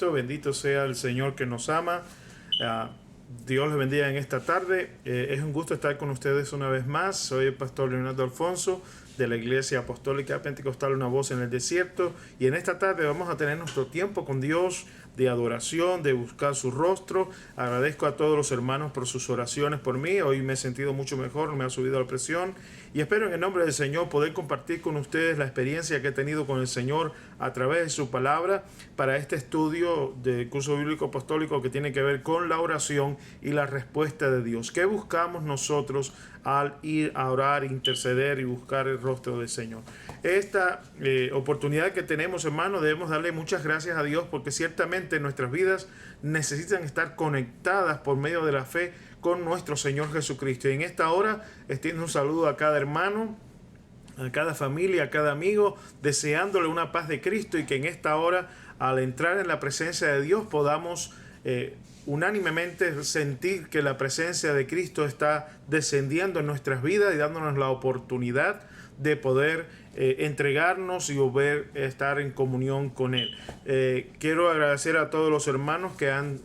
Cristo. Bendito sea el Señor que nos ama. Dios les bendiga en esta tarde. Es un gusto estar con ustedes una vez más. Soy el pastor Leonardo Alfonso de la Iglesia Apostólica Pentecostal Una Voz en el Desierto. Y en esta tarde vamos a tener nuestro tiempo con Dios de adoración, de buscar su rostro. Agradezco a todos los hermanos por sus oraciones por mí. Hoy me he sentido mucho mejor, me ha subido la presión. Y espero en el nombre del Señor poder compartir con ustedes la experiencia que he tenido con el Señor a través de su palabra para este estudio del curso bíblico apostólico que tiene que ver con la oración y la respuesta de Dios. ¿Qué buscamos nosotros al ir a orar, interceder y buscar el rostro del Señor? Esta oportunidad que tenemos, hermanos, debemos darle muchas gracias a Dios porque ciertamente nuestras vidas necesitan estar conectadas por medio de la fe con nuestro Señor Jesucristo. Y en esta hora extiendo un saludo a cada hermano, a cada familia, a cada amigo, deseándole una paz de Cristo y que en esta hora, al entrar en la presencia de Dios, podamos unánimemente sentir que la presencia de Cristo está descendiendo en nuestras vidas y dándonos la oportunidad de poder entregarnos y volver a estar en comunión con Él. Quiero agradecer a todos los hermanos que han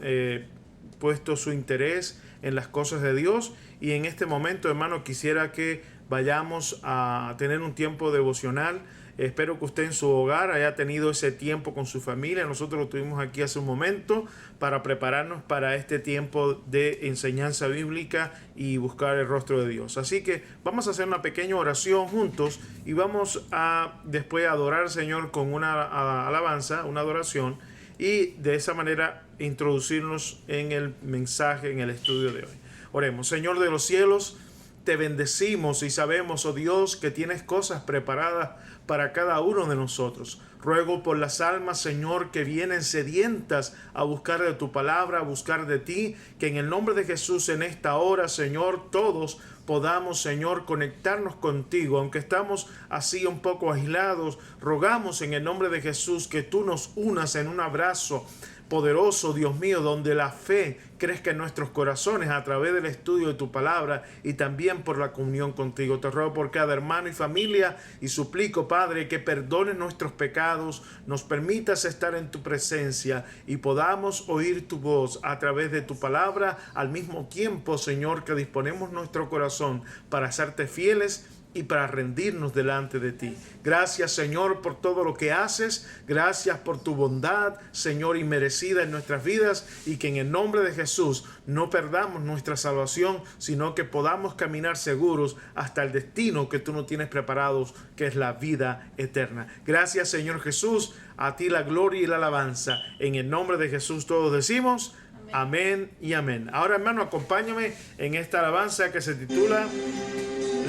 puesto su interés en las cosas de Dios, y en este momento, hermano, quisiera que vayamos a tener un tiempo devocional. Espero que usted en su hogar haya tenido ese tiempo con su familia. Nosotros lo tuvimos aquí hace un momento para prepararnos para este tiempo de enseñanza bíblica y buscar el rostro de Dios. Así que vamos a hacer una pequeña oración juntos y vamos a después adorar al Señor con una alabanza, una adoración, y de esa manera introducirnos en el mensaje, en el estudio de hoy. Oremos. Señor de los cielos, te bendecimos y sabemos, oh Dios, que tienes cosas preparadas para cada uno de nosotros. Ruego por las almas, Señor, que vienen sedientas a buscar de tu palabra, a buscar de ti, que en el nombre de Jesús en esta hora, Señor, todos podamos, Señor, conectarnos contigo. Aunque estamos así un poco aislados, rogamos en el nombre de Jesús que tú nos unas en un abrazo poderoso, Dios mío, donde la fe crezca en nuestros corazones a través del estudio de tu palabra y también por la comunión contigo. Te ruego por cada hermano y familia y suplico, Padre, que perdones nuestros pecados, nos permitas estar en tu presencia y podamos oír tu voz a través de tu palabra, al mismo tiempo, Señor, que disponemos nuestro corazón para serte fieles y para rendirnos delante de ti. Gracias, Señor, por todo lo que haces. Gracias por tu bondad, Señor, inmerecida en nuestras vidas, y que en el nombre de Jesús no perdamos nuestra salvación, sino que podamos caminar seguros hasta el destino que tú nos tienes preparados, que es la vida eterna. Gracias, Señor Jesús. A ti la gloria y la alabanza. En el nombre de Jesús todos decimos amén y amén. Ahora, hermano, acompáñame en esta alabanza que se titula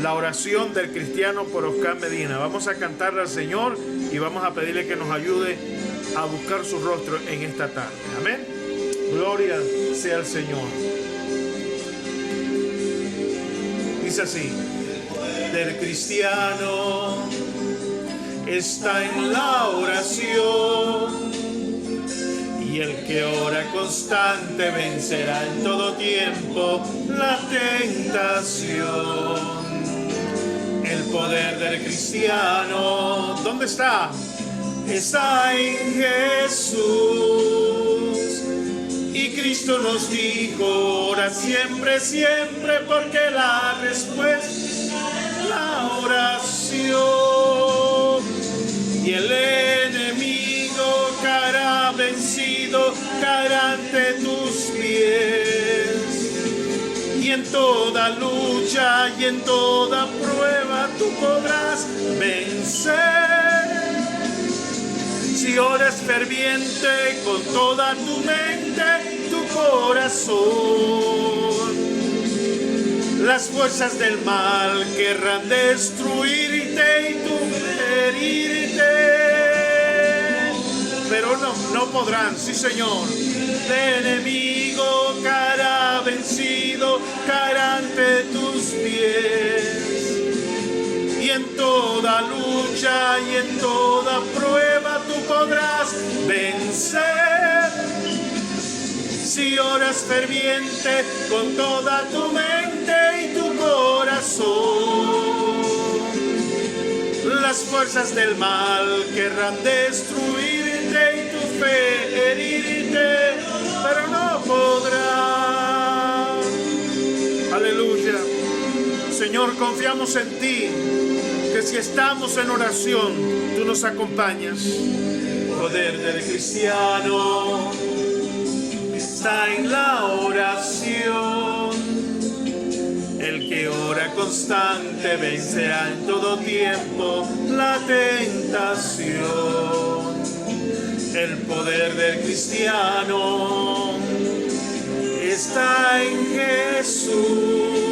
La oración del cristiano, por Oscar Medina. Vamos a cantarle al Señor y vamos a pedirle que nos ayude a buscar su rostro en esta tarde. Amén. Gloria sea al Señor. Dice así: del cristiano está en la oración, y el que ora constante vencerá en todo tiempo la tentación. El poder del cristiano, ¿dónde está? Está en Jesús. Y Cristo nos dijo: ora siempre, siempre, porque la respuesta es la oración. Y el enemigo caerá vencido, caerá ante tus pies. Y en toda lucha y en toda prueba tú podrás vencer. Si oras ferviente con toda tu mente y tu corazón, las fuerzas del mal querrán destruirte y tú herirte, pero no podrán. Sí, Señor. El enemigo caerá vencido, caerá ante tus pies. Y en toda lucha y en toda prueba tú podrás vencer. Si oras ferviente con toda tu mente y tu corazón, las fuerzas del mal querrán destruirte y tu fe herirte, Señor, confiamos en ti, que si estamos en oración, tú nos acompañas. Poder del cristiano está en la oración. El que ora constante vencerá en todo tiempo la tentación. El poder del cristiano está en Jesús.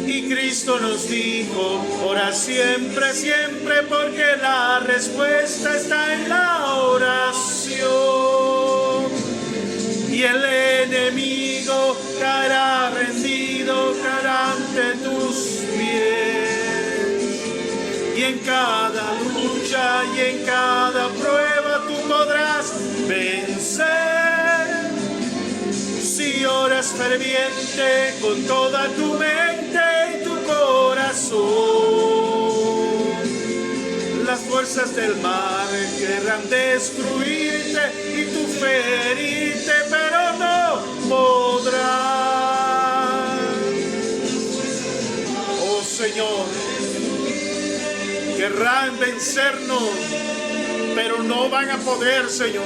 Y Cristo nos dijo, ora siempre, siempre, porque la respuesta está en la oración. Y el enemigo caerá rendido, caerá ante tus pies. Y en cada lucha y en cada prueba tú podrás vencer. Si oras ferviente con toda tu mente y tu corazón, las fuerzas del mal querrán destruirte y tú ferirte, pero no podrán. Oh Señor, querrán vencernos, pero no van a poder, Señor.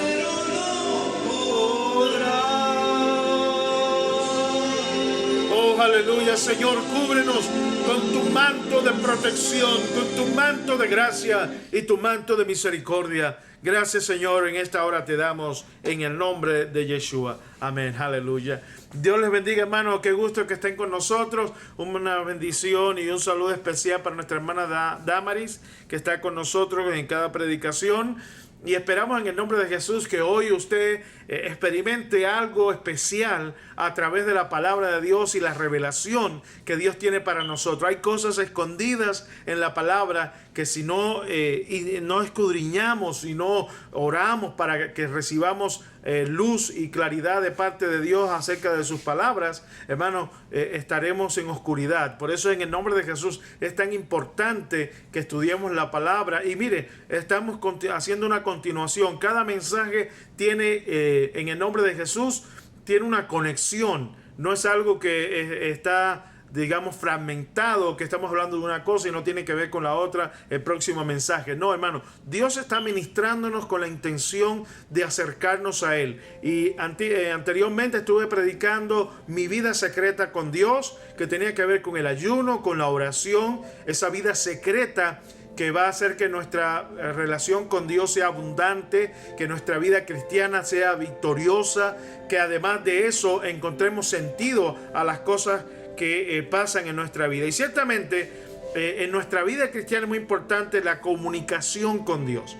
Oh, aleluya, Señor, cúbrenos con tu manto de protección, con tu manto de gracia y tu manto de misericordia. Gracias, Señor, en esta hora te damos en el nombre de Yeshua. Amén, aleluya. Dios les bendiga, hermanos, qué gusto que estén con nosotros. Una bendición y un saludo especial para nuestra hermana Damaris, que está con nosotros en cada predicación. Y esperamos en el nombre de Jesús que hoy usted experimente algo especial a través de la palabra de Dios y la revelación que Dios tiene para nosotros. Hay cosas escondidas en la palabra que si no, no escudriñamos y no oramos para que recibamos luz y claridad de parte de Dios acerca de sus palabras, hermanos, estaremos en oscuridad. Por eso en el nombre de Jesús es tan importante que estudiemos la palabra. Y mire, estamos haciendo una continuación. Cada mensaje tiene, en el nombre de Jesús, tiene una conexión. No es algo que está, digamos, fragmentado, que estamos hablando de una cosa y no tiene que ver con la otra el próximo mensaje. No, hermano, Dios está ministrándonos con la intención de acercarnos a Él. Y anteriormente estuve predicando mi vida secreta con Dios, que tenía que ver con el ayuno, con la oración, esa vida secreta que va a hacer que nuestra relación con Dios sea abundante, que nuestra vida cristiana sea victoriosa, que además de eso encontremos sentido a las cosas que pasan en nuestra vida. Y ciertamente en nuestra vida cristiana es muy importante la comunicación con Dios.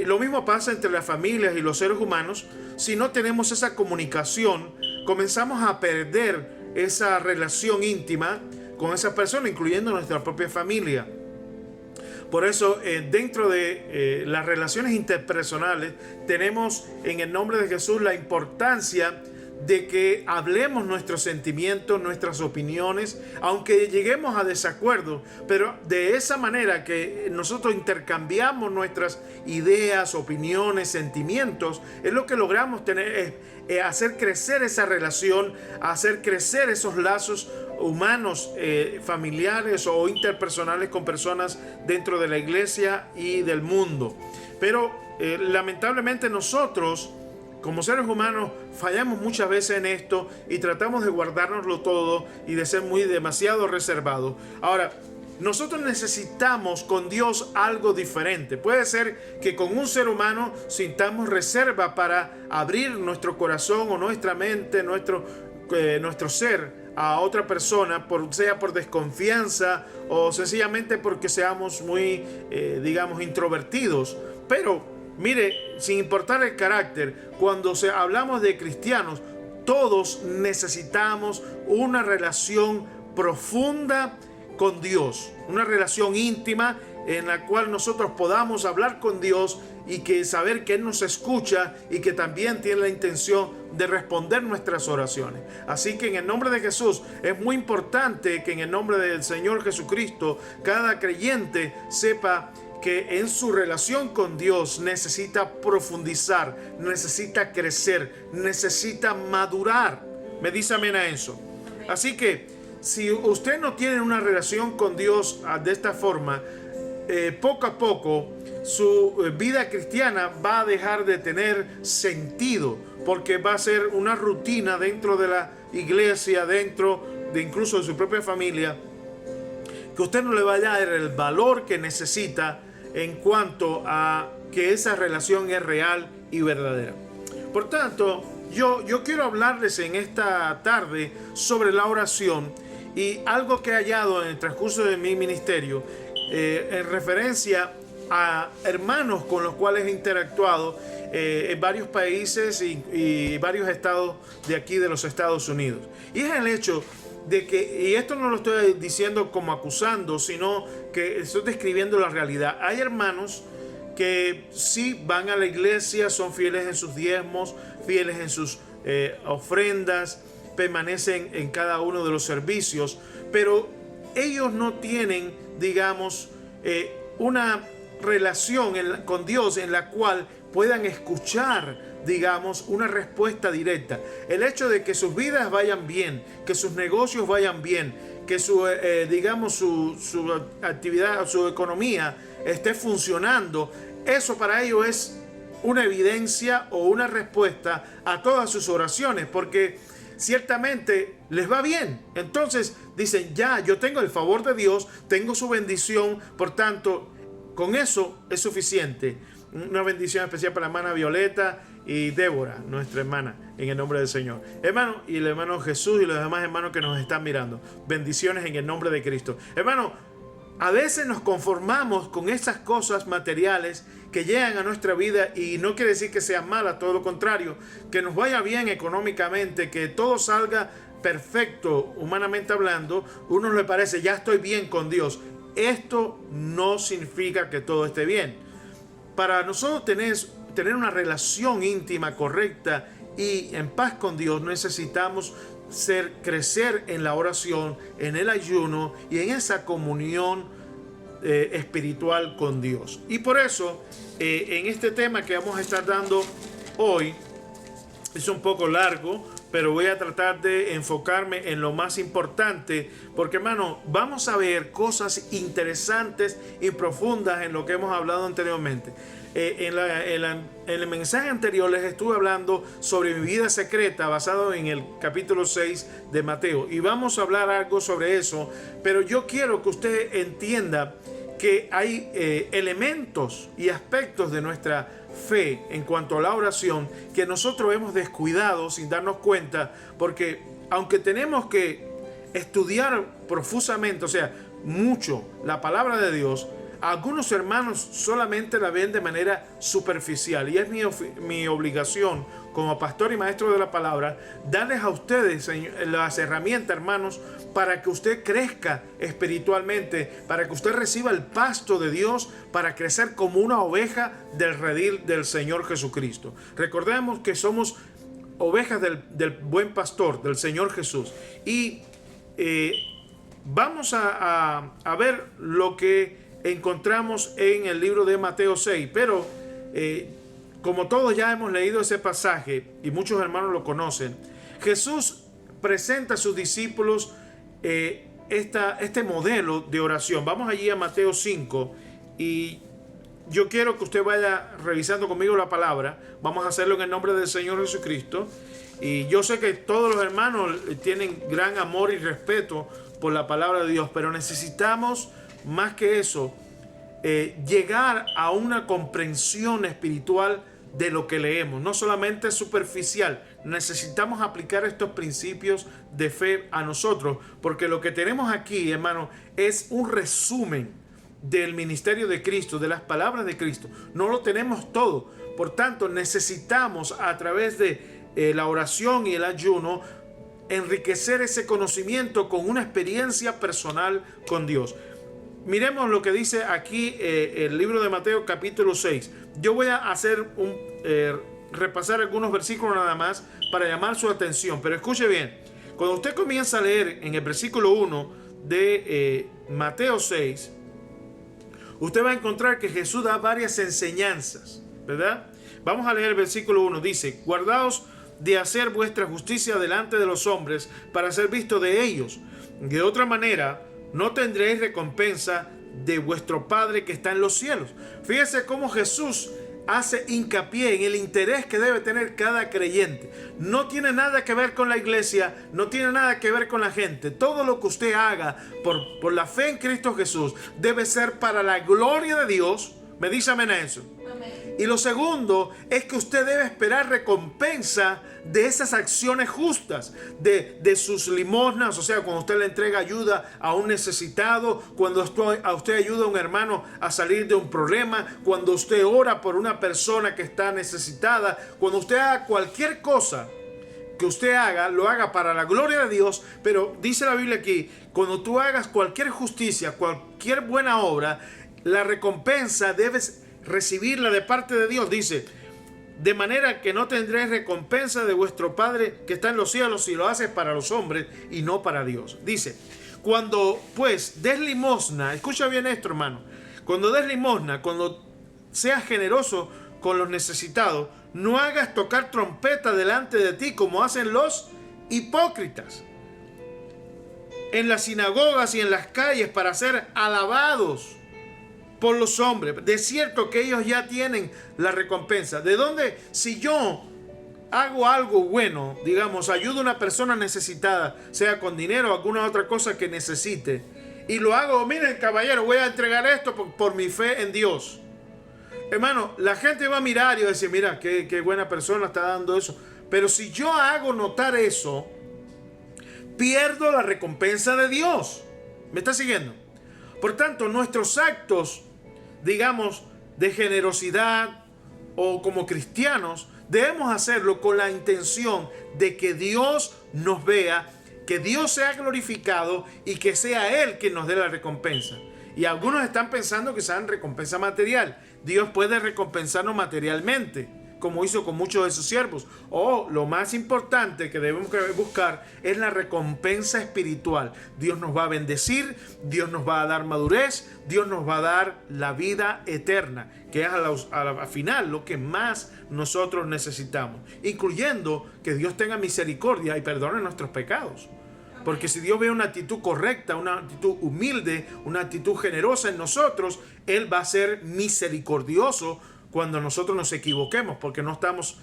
Lo mismo pasa entre las familias y los seres humanos. Si no tenemos esa comunicación, comenzamos a perder esa relación íntima con esa persona, incluyendo nuestra propia familia. Por eso, dentro de las relaciones interpersonales, tenemos en el nombre de Jesús la importancia de que hablemos nuestros sentimientos, nuestras opiniones, aunque lleguemos a desacuerdo, pero de esa manera que nosotros intercambiamos nuestras ideas, opiniones, sentimientos, es lo que logramos tener, hacer crecer esa relación, hacer crecer esos lazos humanos, familiares o interpersonales con personas dentro de la iglesia y del mundo. Pero lamentablemente nosotros, como seres humanos, fallamos muchas veces en esto y tratamos de guardárnoslo todo y de ser demasiado reservados. Ahora, nosotros necesitamos con Dios algo diferente. Puede ser que con un ser humano sintamos reserva para abrir nuestro corazón o nuestra mente, nuestro ser a otra persona, sea por desconfianza o sencillamente porque seamos muy, digamos, introvertidos. Pero mire, sin importar el carácter, cuando hablamos de cristianos, todos necesitamos una relación profunda con Dios, una relación íntima en la cual nosotros podamos hablar con Dios y que saber que Él nos escucha y que también tiene la intención de responder nuestras oraciones. Así que en el nombre de Jesús es muy importante que en el nombre del Señor Jesucristo cada creyente sepa que en su relación con Dios necesita profundizar, necesita crecer, necesita madurar. Me dice amén a eso. Así que si usted no tiene una relación con Dios de esta forma, poco a poco su vida cristiana va a dejar de tener sentido, porque va a ser una rutina dentro de la iglesia, dentro de incluso de su propia familia, que usted no le vaya a dar el valor que necesita en cuanto a que esa relación es real y verdadera. Por tanto, yo quiero hablarles en esta tarde sobre la oración y algo que he hallado en el transcurso de mi ministerio en referencia a hermanos con los cuales he interactuado en varios países y varios estados de aquí de los Estados Unidos. Y es el hecho de que, y esto no lo estoy diciendo como acusando, sino que estoy describiendo la realidad. Hay hermanos que sí van a la iglesia, son fieles en sus diezmos, fieles en sus ofrendas, permanecen en cada uno de los servicios, pero ellos no tienen, digamos, una relación con Dios en la cual puedan escuchar, digamos, una respuesta directa. El hecho de que sus vidas vayan bien, que sus negocios vayan bien, que su actividad, su economía esté funcionando, eso para ellos es una evidencia o una respuesta a todas sus oraciones, porque ciertamente les va bien. Entonces dicen, ya, yo tengo el favor de Dios, tengo su bendición, por tanto, con eso es suficiente. Una bendición especial para la hermana Violeta y Débora, nuestra hermana, en el nombre del Señor. Hermano, y el hermano Jesús y los demás hermanos que nos están mirando. Bendiciones en el nombre de Cristo. Hermano, a veces nos conformamos con esas cosas materiales que llegan a nuestra vida y no quiere decir que sean malas, todo lo contrario, que nos vaya bien económicamente, que todo salga perfecto humanamente hablando. Uno le parece, ya estoy bien con Dios. Esto no significa que todo esté bien. Para nosotros tener una relación íntima, correcta y en paz con Dios, necesitamos crecer en la oración, en el ayuno y en esa comunión espiritual con Dios. Y por eso, en este tema que vamos a estar dando hoy, es un poco largo, pero voy a tratar de enfocarme en lo más importante, porque hermano, vamos a ver cosas interesantes y profundas en lo que hemos hablado anteriormente. En el mensaje anterior les estuve hablando sobre mi vida secreta basado en el capítulo 6 de Mateo, y vamos a hablar algo sobre eso, pero yo quiero que usted entienda que hay elementos y aspectos de nuestra fe en cuanto a la oración que nosotros hemos descuidado sin darnos cuenta, porque aunque tenemos que estudiar profusamente, o sea, mucho la palabra de Dios, algunos hermanos solamente la ven de manera superficial, y es mi obligación como pastor y maestro de la palabra darles a ustedes las herramientas, hermanos, para que usted crezca espiritualmente, para que usted reciba el pasto de Dios, para crecer como una oveja del redil del Señor Jesucristo. Recordemos que somos ovejas del buen pastor, del Señor Jesús, y vamos a ver lo que encontramos en el libro de Mateo 6, pero como todos ya hemos leído ese pasaje y muchos hermanos lo conocen, Jesús presenta a sus discípulos este modelo de oración. Vamos allí a Mateo 5 y yo quiero que usted vaya revisando conmigo la palabra. Vamos a hacerlo en el nombre del Señor Jesucristo. Y yo sé que todos los hermanos tienen gran amor y respeto por la palabra de Dios, pero necesitamos más que eso, llegar a una comprensión espiritual de lo que leemos, no solamente superficial. Necesitamos aplicar estos principios de fe a nosotros, porque lo que tenemos aquí, hermano, es un resumen del ministerio de Cristo, de las palabras de Cristo. No lo tenemos todo, por tanto necesitamos a través de la oración y el ayuno enriquecer ese conocimiento con una experiencia personal con Dios. Miremos lo que dice aquí el libro de Mateo capítulo 6. Yo voy a hacer repasar algunos versículos nada más para llamar su atención, pero escuche bien. Cuando usted comienza a leer en el versículo 1 de Mateo 6, usted va a encontrar que Jesús da varias enseñanzas, ¿verdad? Vamos a leer el versículo 1. Dice: guardaos de hacer vuestra justicia delante de los hombres para ser visto de ellos. De otra manera, no tendréis recompensa de vuestro Padre que está en los cielos. Fíjese cómo Jesús hace hincapié en el interés que debe tener cada creyente. No tiene nada que ver con la iglesia, no tiene nada que ver con la gente. Todo lo que usted haga por la fe en Cristo Jesús debe ser para la gloria de Dios. Me dice amén a eso. Amén. Y lo segundo es que usted debe esperar recompensa de esas acciones justas, de sus limosnas, o sea, cuando usted le entrega ayuda a un necesitado, cuando usted ayuda a un hermano a salir de un problema, cuando usted ora por una persona que está necesitada, cuando usted haga cualquier cosa que usted haga, lo haga para la gloria de Dios. Pero dice la Biblia aquí, cuando tú hagas cualquier justicia, cualquier buena obra, la recompensa debes recibirla de parte de Dios. Dice, de manera que no tendréis recompensa de vuestro Padre que está en los cielos si lo haces para los hombres y no para Dios. Dice, cuando pues des limosna, escucha bien esto, hermano, cuando des limosna, cuando seas generoso con los necesitados, no hagas tocar trompeta delante de ti como hacen los hipócritas en las sinagogas y en las calles para ser alabados por los hombres. De cierto que ellos ya tienen la recompensa. ¿De dónde? Si yo hago algo bueno, digamos, ayudo a una persona necesitada, sea con dinero o alguna otra cosa que necesite, y lo hago, miren caballero, voy a entregar esto por mi fe en Dios. Hermano, la gente va a mirar y va a decir, mira, qué buena persona está dando eso. Pero si yo hago notar eso, pierdo la recompensa de Dios. ¿Me está siguiendo? Por tanto, nuestros actos, digamos, de generosidad o como cristianos, debemos hacerlo con la intención de que Dios nos vea, que Dios sea glorificado y que sea Él quien nos dé la recompensa. Y algunos están pensando que sean recompensa material. Dios puede recompensarnos materialmente, como hizo con muchos de sus siervos. Lo más importante que debemos buscar es la recompensa espiritual. Dios nos va a bendecir, Dios nos va a dar madurez, Dios nos va a dar la vida eterna, que es al final lo que más nosotros necesitamos, incluyendo que Dios tenga misericordia y perdone nuestros pecados. Porque si Dios ve una actitud correcta, una actitud humilde, una actitud generosa en nosotros, Él va a ser misericordioso cuando nosotros nos equivoquemos, porque no estamos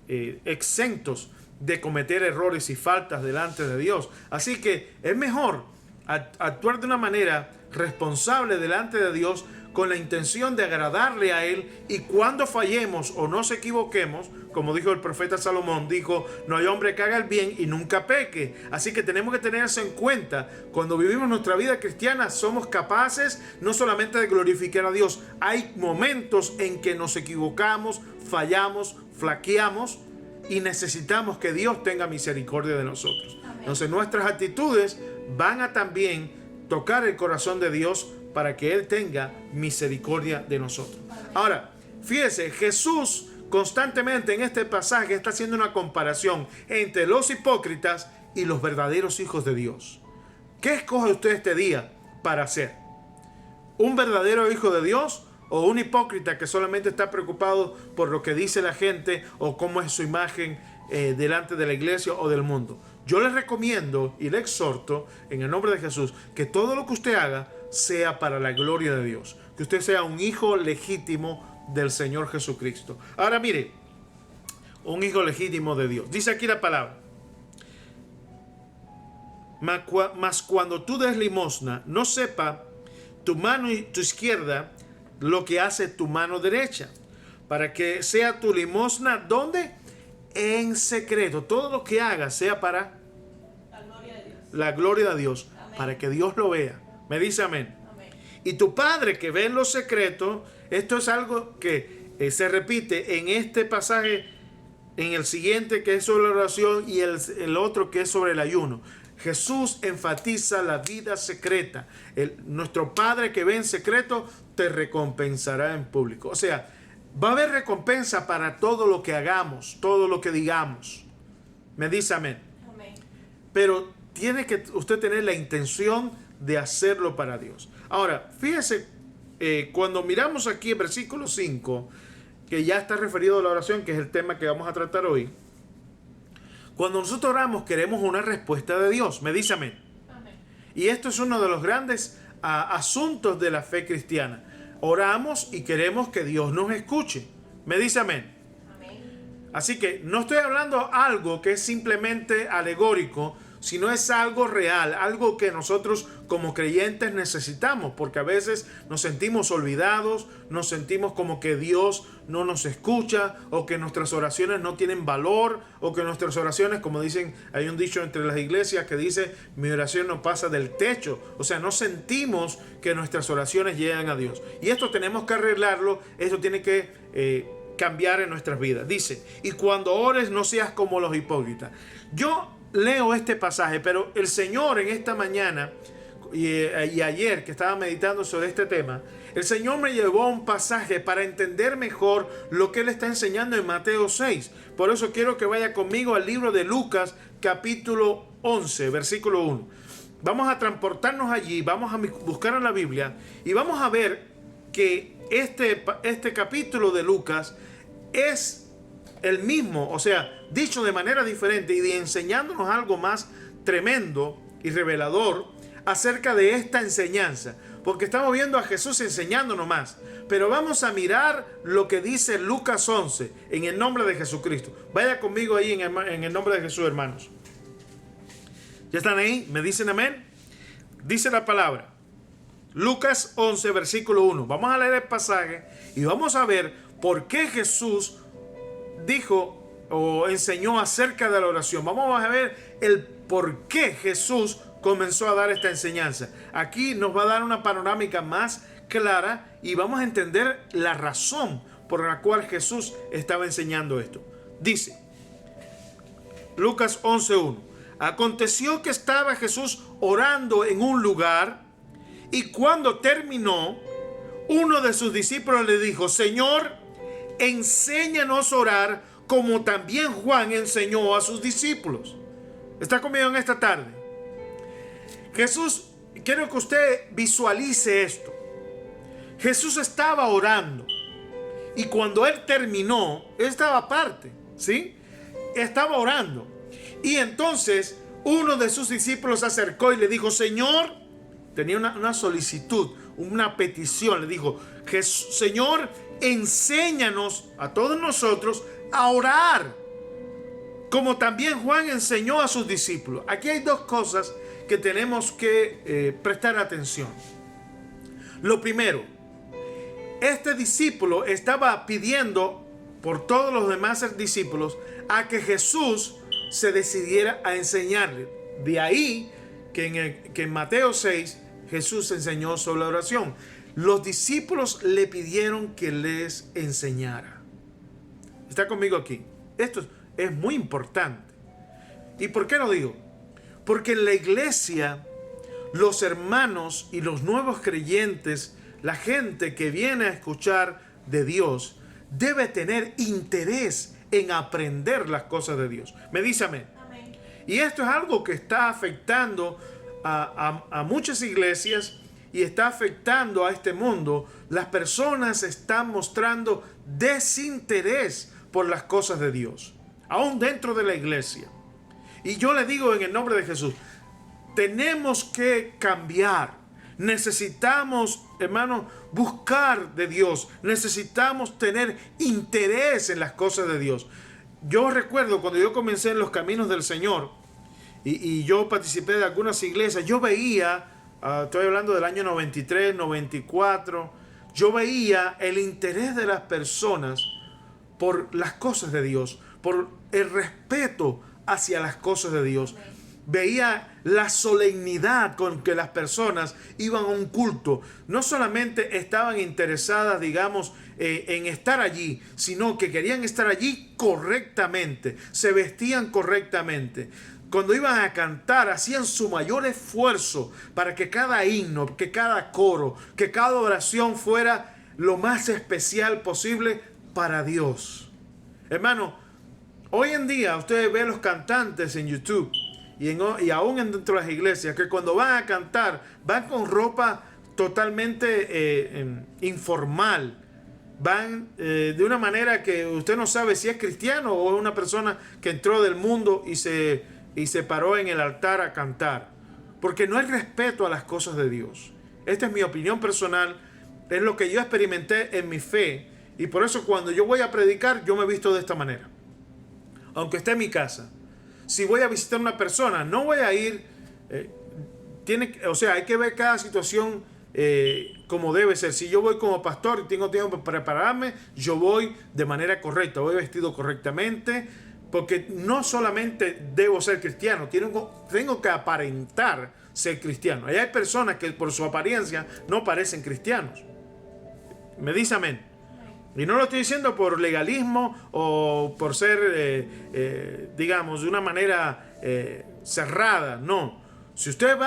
exentos de cometer errores y faltas delante de Dios. Así que es mejor actuar de una manera responsable delante de Dios con la intención de agradarle a Él, y cuando fallemos o nos equivoquemos, como dijo el profeta Salomón, dijo, no hay hombre que haga el bien y nunca peque. Así que tenemos que tener eso en cuenta. Cuando vivimos nuestra vida cristiana, somos capaces no solamente de glorificar a Dios, hay momentos en que nos equivocamos, fallamos, flaqueamos y necesitamos que Dios tenga misericordia de nosotros. Amén. Entonces nuestras actitudes van a también tocar el corazón de Dios para que Él tenga misericordia de nosotros. Amén. Ahora, fíjese, Jesús constantemente en este pasaje está haciendo una comparación entre los hipócritas y los verdaderos hijos de Dios. ¿Qué escoge usted este día para ser? ¿Un verdadero hijo de Dios o un hipócrita que solamente está preocupado por lo que dice la gente o cómo es su imagen delante de la iglesia o del mundo? Yo le recomiendo y le exhorto en el nombre de Jesús que todo lo que usted haga sea para la gloria de Dios, que usted sea un hijo legítimo del Señor Jesucristo. Ahora mire, un hijo legítimo de Dios. Dice aquí la palabra, mas cuando tú des limosna, no sepa tu mano y tu izquierda lo que hace tu mano derecha, para que sea tu limosna, ¿dónde? En secreto. Todo lo que hagas sea para la gloria de Dios, amén, para que Dios lo vea. Me dice amén. Amén. Y tu Padre que ve en lo secreto, esto es algo que se repite en este pasaje, en el siguiente que es sobre la oración y el otro que es sobre el ayuno. Jesús enfatiza la vida secreta. Nuestro Padre que ve en secreto te recompensará en público. O sea, va a haber recompensa para todo lo que hagamos, todo lo que digamos. Me dice amén. Amén. Pero tiene que usted tener la intención de hacerlo para Dios. Ahora, fíjese, cuando miramos aquí el versículo 5, que ya está referido a la oración, que es el tema que vamos a tratar hoy. Cuando nosotros oramos, queremos una respuesta de Dios. Me dice amén. Amén. Y esto es uno de los grandes asuntos de la fe cristiana. Oramos y queremos que Dios nos escuche. ¿Me dice amén? Amén. Así que no estoy hablando algo que es simplemente alegórico, sino es algo real, algo que nosotros como creyentes necesitamos, porque a veces nos sentimos olvidados, nos sentimos como que Dios no nos escucha, o que nuestras oraciones no tienen valor, o que nuestras oraciones, como dicen, hay un dicho entre las iglesias que dice, mi oración no pasa del techo. O sea, no sentimos que nuestras oraciones llegan a Dios. Y esto tenemos que arreglarlo, esto tiene que cambiar en nuestras vidas. Dice, y cuando ores no seas como los hipócritas. Yo leo este pasaje, pero el Señor en esta mañana y ayer que estaba meditando sobre este tema, el Señor me llevó a un pasaje para entender mejor lo que Él está enseñando en Mateo 6. Por eso quiero que vaya conmigo al libro de Lucas, capítulo 11, versículo 1. Vamos a transportarnos allí, vamos a buscar en la Biblia y vamos a ver que este capítulo de Lucas es el mismo, o sea, dicho de manera diferente y enseñándonos algo más tremendo y revelador acerca de esta enseñanza, porque estamos viendo a Jesús enseñándonos más, pero vamos a mirar lo que dice Lucas 11 en el nombre de Jesucristo. Vaya conmigo ahí en el nombre de Jesús, hermanos. ¿Ya están ahí? ¿Me dicen amén? Dice la palabra Lucas 11 versículo 1. Vamos a leer el pasaje y vamos a ver por qué Jesús dijo o enseñó acerca de la oración. Vamos a ver el por qué Jesús comenzó a dar esta enseñanza. Aquí nos va a dar una panorámica más clara y vamos a entender la razón por la cual Jesús estaba enseñando esto. Dice Lucas 11:1. Aconteció que estaba Jesús orando en un lugar y cuando terminó, uno de sus discípulos le dijo, Señor, enséñanos a orar como también Juan enseñó a sus discípulos. ¿Está conmigo en esta tarde? Jesús, quiero que usted visualice esto. Jesús estaba orando y cuando él terminó, él estaba aparte, ¿sí? Estaba orando y entonces uno de sus discípulos se acercó y le dijo, Señor, tenía una solicitud, una petición, le dijo, Señor, enséñanos a todos nosotros a orar, como también Juan enseñó a sus discípulos. Aquí hay dos cosas que tenemos que prestar atención. Lo primero, este discípulo estaba pidiendo por todos los demás discípulos a que Jesús se decidiera a enseñarle. De ahí que en Mateo 6 Jesús enseñó sobre la oración. Los discípulos le pidieron que les enseñara. ¿Está conmigo aquí? Esto es muy importante. ¿Y por qué lo digo? Porque en la iglesia, los hermanos y los nuevos creyentes, la gente que viene a escuchar de Dios, debe tener interés en aprender las cosas de Dios. ¿Me dice amén? Amén. Y esto es algo que está afectando a muchas iglesias y está afectando a este mundo. Las personas están mostrando desinterés por las cosas de Dios, aún dentro de la iglesia. Y yo le digo en el nombre de Jesús, tenemos que cambiar. Necesitamos, hermanos, buscar de Dios. Necesitamos tener interés en las cosas de Dios. Yo recuerdo cuando yo comencé en los caminos del Señor y yo participé de algunas iglesias, yo veía, estoy hablando del año 93, 94, yo veía el interés de las personas por las cosas de Dios, por el respeto hacia las cosas de Dios. Veía la solemnidad con que las personas iban a un culto. No solamente estaban interesadas, digamos, en estar allí, sino que querían estar allí correctamente, se vestían correctamente. Cuando iban a cantar, hacían su mayor esfuerzo para que cada himno, que cada coro, que cada oración fuera lo más especial posible para Dios. Hermano, hoy en día ustedes ven los cantantes en YouTube y aún dentro de las iglesias que cuando van a cantar van con ropa totalmente informal. Van de una manera que usted no sabe si es cristiano o es una persona que entró del mundo y se paró en el altar a cantar. porque no hay respeto a las cosas de Dios. Esta es mi opinión personal, es lo que yo experimenté en mi fe, y por eso cuando yo voy a predicar, yo me visto de esta manera. Aunque esté en mi casa, si voy a visitar a una persona, no voy a ir, hay que ver cada situación como debe ser. Si yo voy como pastor y tengo tiempo para prepararme, yo voy de manera correcta, voy vestido correctamente, porque no solamente debo ser cristiano, tengo que aparentar ser cristiano. Hay personas que por su apariencia no parecen cristianos. Me dice amén. Y no lo estoy diciendo por legalismo o por ser, digamos, de una manera cerrada. No. Si usted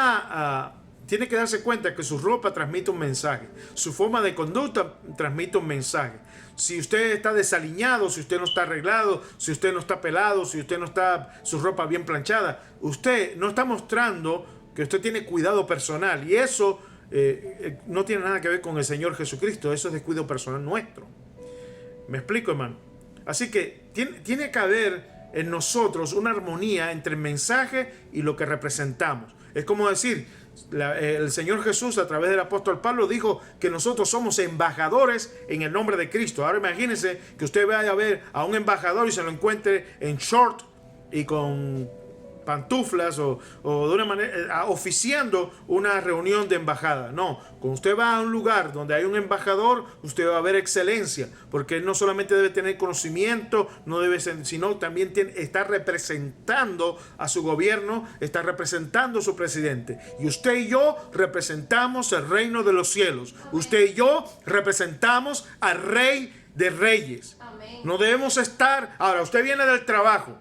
tiene que darse cuenta que su ropa transmite un mensaje. Su forma de conducta transmite un mensaje. Si usted está desaliñado, si usted no está arreglado, si usted no está pelado, si usted no está su ropa bien planchada, usted no está mostrando que usted tiene cuidado personal. Y eso no tiene nada que ver con el Señor Jesucristo. Eso es descuido personal nuestro. ¿Me explico, hermano? Así que tiene que haber en nosotros una armonía entre el mensaje y lo que representamos. Es como decir, el Señor Jesús a través del apóstol Pablo dijo que nosotros somos embajadores en el nombre de Cristo. Ahora imagínense que usted vaya a ver a un embajador y se lo encuentre en short y con pantuflas o de una manera oficiando una reunión de embajada. No, cuando usted va a un lugar donde hay un embajador, usted va a ver excelencia, porque él no solamente debe tener conocimiento, no debe ser, sino también está representando a su gobierno, está representando a su presidente. Y usted y yo representamos el reino de los cielos. Usted y yo representamos al Rey de Reyes. Amén. No debemos estar. Ahora, usted viene del trabajo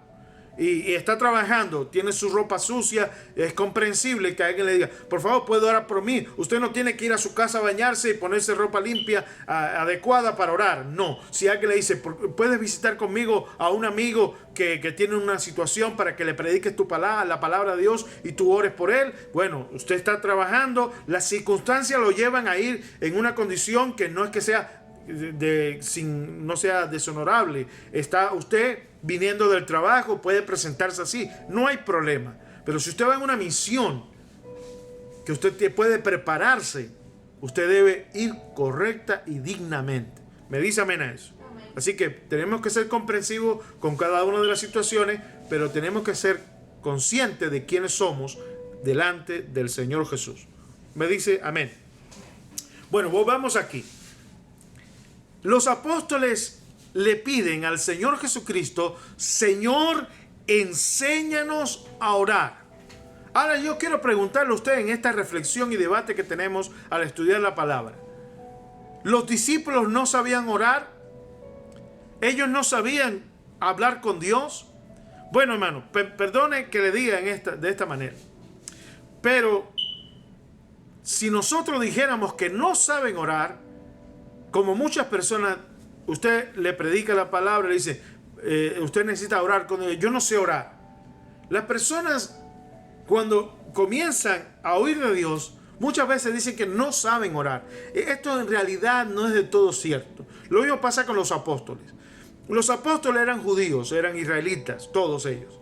y está trabajando, tiene su ropa sucia, es comprensible que alguien le diga, por favor, ¿puede orar por mí? Usted no tiene que ir a su casa a bañarse y ponerse ropa limpia, adecuada para orar. No, si alguien le dice, ¿puedes visitar conmigo a un amigo que tiene una situación para que le prediques la palabra de Dios y tú ores por él? Bueno, usted está trabajando, las circunstancias lo llevan a ir en una condición que no es que sea no sea deshonorable. Está usted viniendo del trabajo, puede presentarse así, no hay problema. Pero si usted va en una misión que usted puede prepararse, usted debe ir correcta y dignamente. Me dice amén a eso. Amén. Así que tenemos que ser comprensivos con cada una de las situaciones, pero tenemos que ser conscientes de quiénes somos delante del Señor Jesús. Me dice amén. Bueno, volvamos aquí. Los apóstoles le piden al Señor Jesucristo, Señor, enséñanos a orar. Ahora yo quiero preguntarle a usted en esta reflexión y debate que tenemos al estudiar la palabra. ¿Los discípulos no sabían orar? ¿Ellos no sabían hablar con Dios? Bueno, hermano, perdone que le diga de esta manera. Pero si nosotros dijéramos que no saben orar, como muchas personas, usted le predica la palabra y le dice, usted necesita orar con Dios. Yo no sé orar. Las personas, cuando comienzan a oír de Dios, muchas veces dicen que no saben orar. Esto en realidad no es de todo cierto. Lo mismo pasa con los apóstoles. Los apóstoles eran judíos, eran israelitas, todos ellos.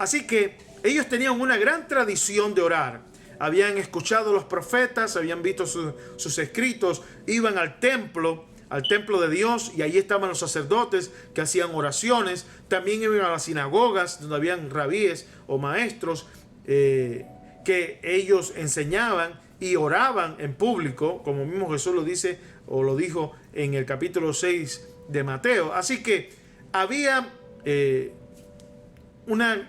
Así que ellos tenían una gran tradición de orar. Habían escuchado a los profetas, habían visto sus escritos, iban al templo de Dios, y allí estaban los sacerdotes que hacían oraciones. También iban a las sinagogas donde habían rabíes o maestros que ellos enseñaban y oraban en público, como mismo Jesús lo dice o lo dijo en el capítulo 6 de Mateo. Así que había una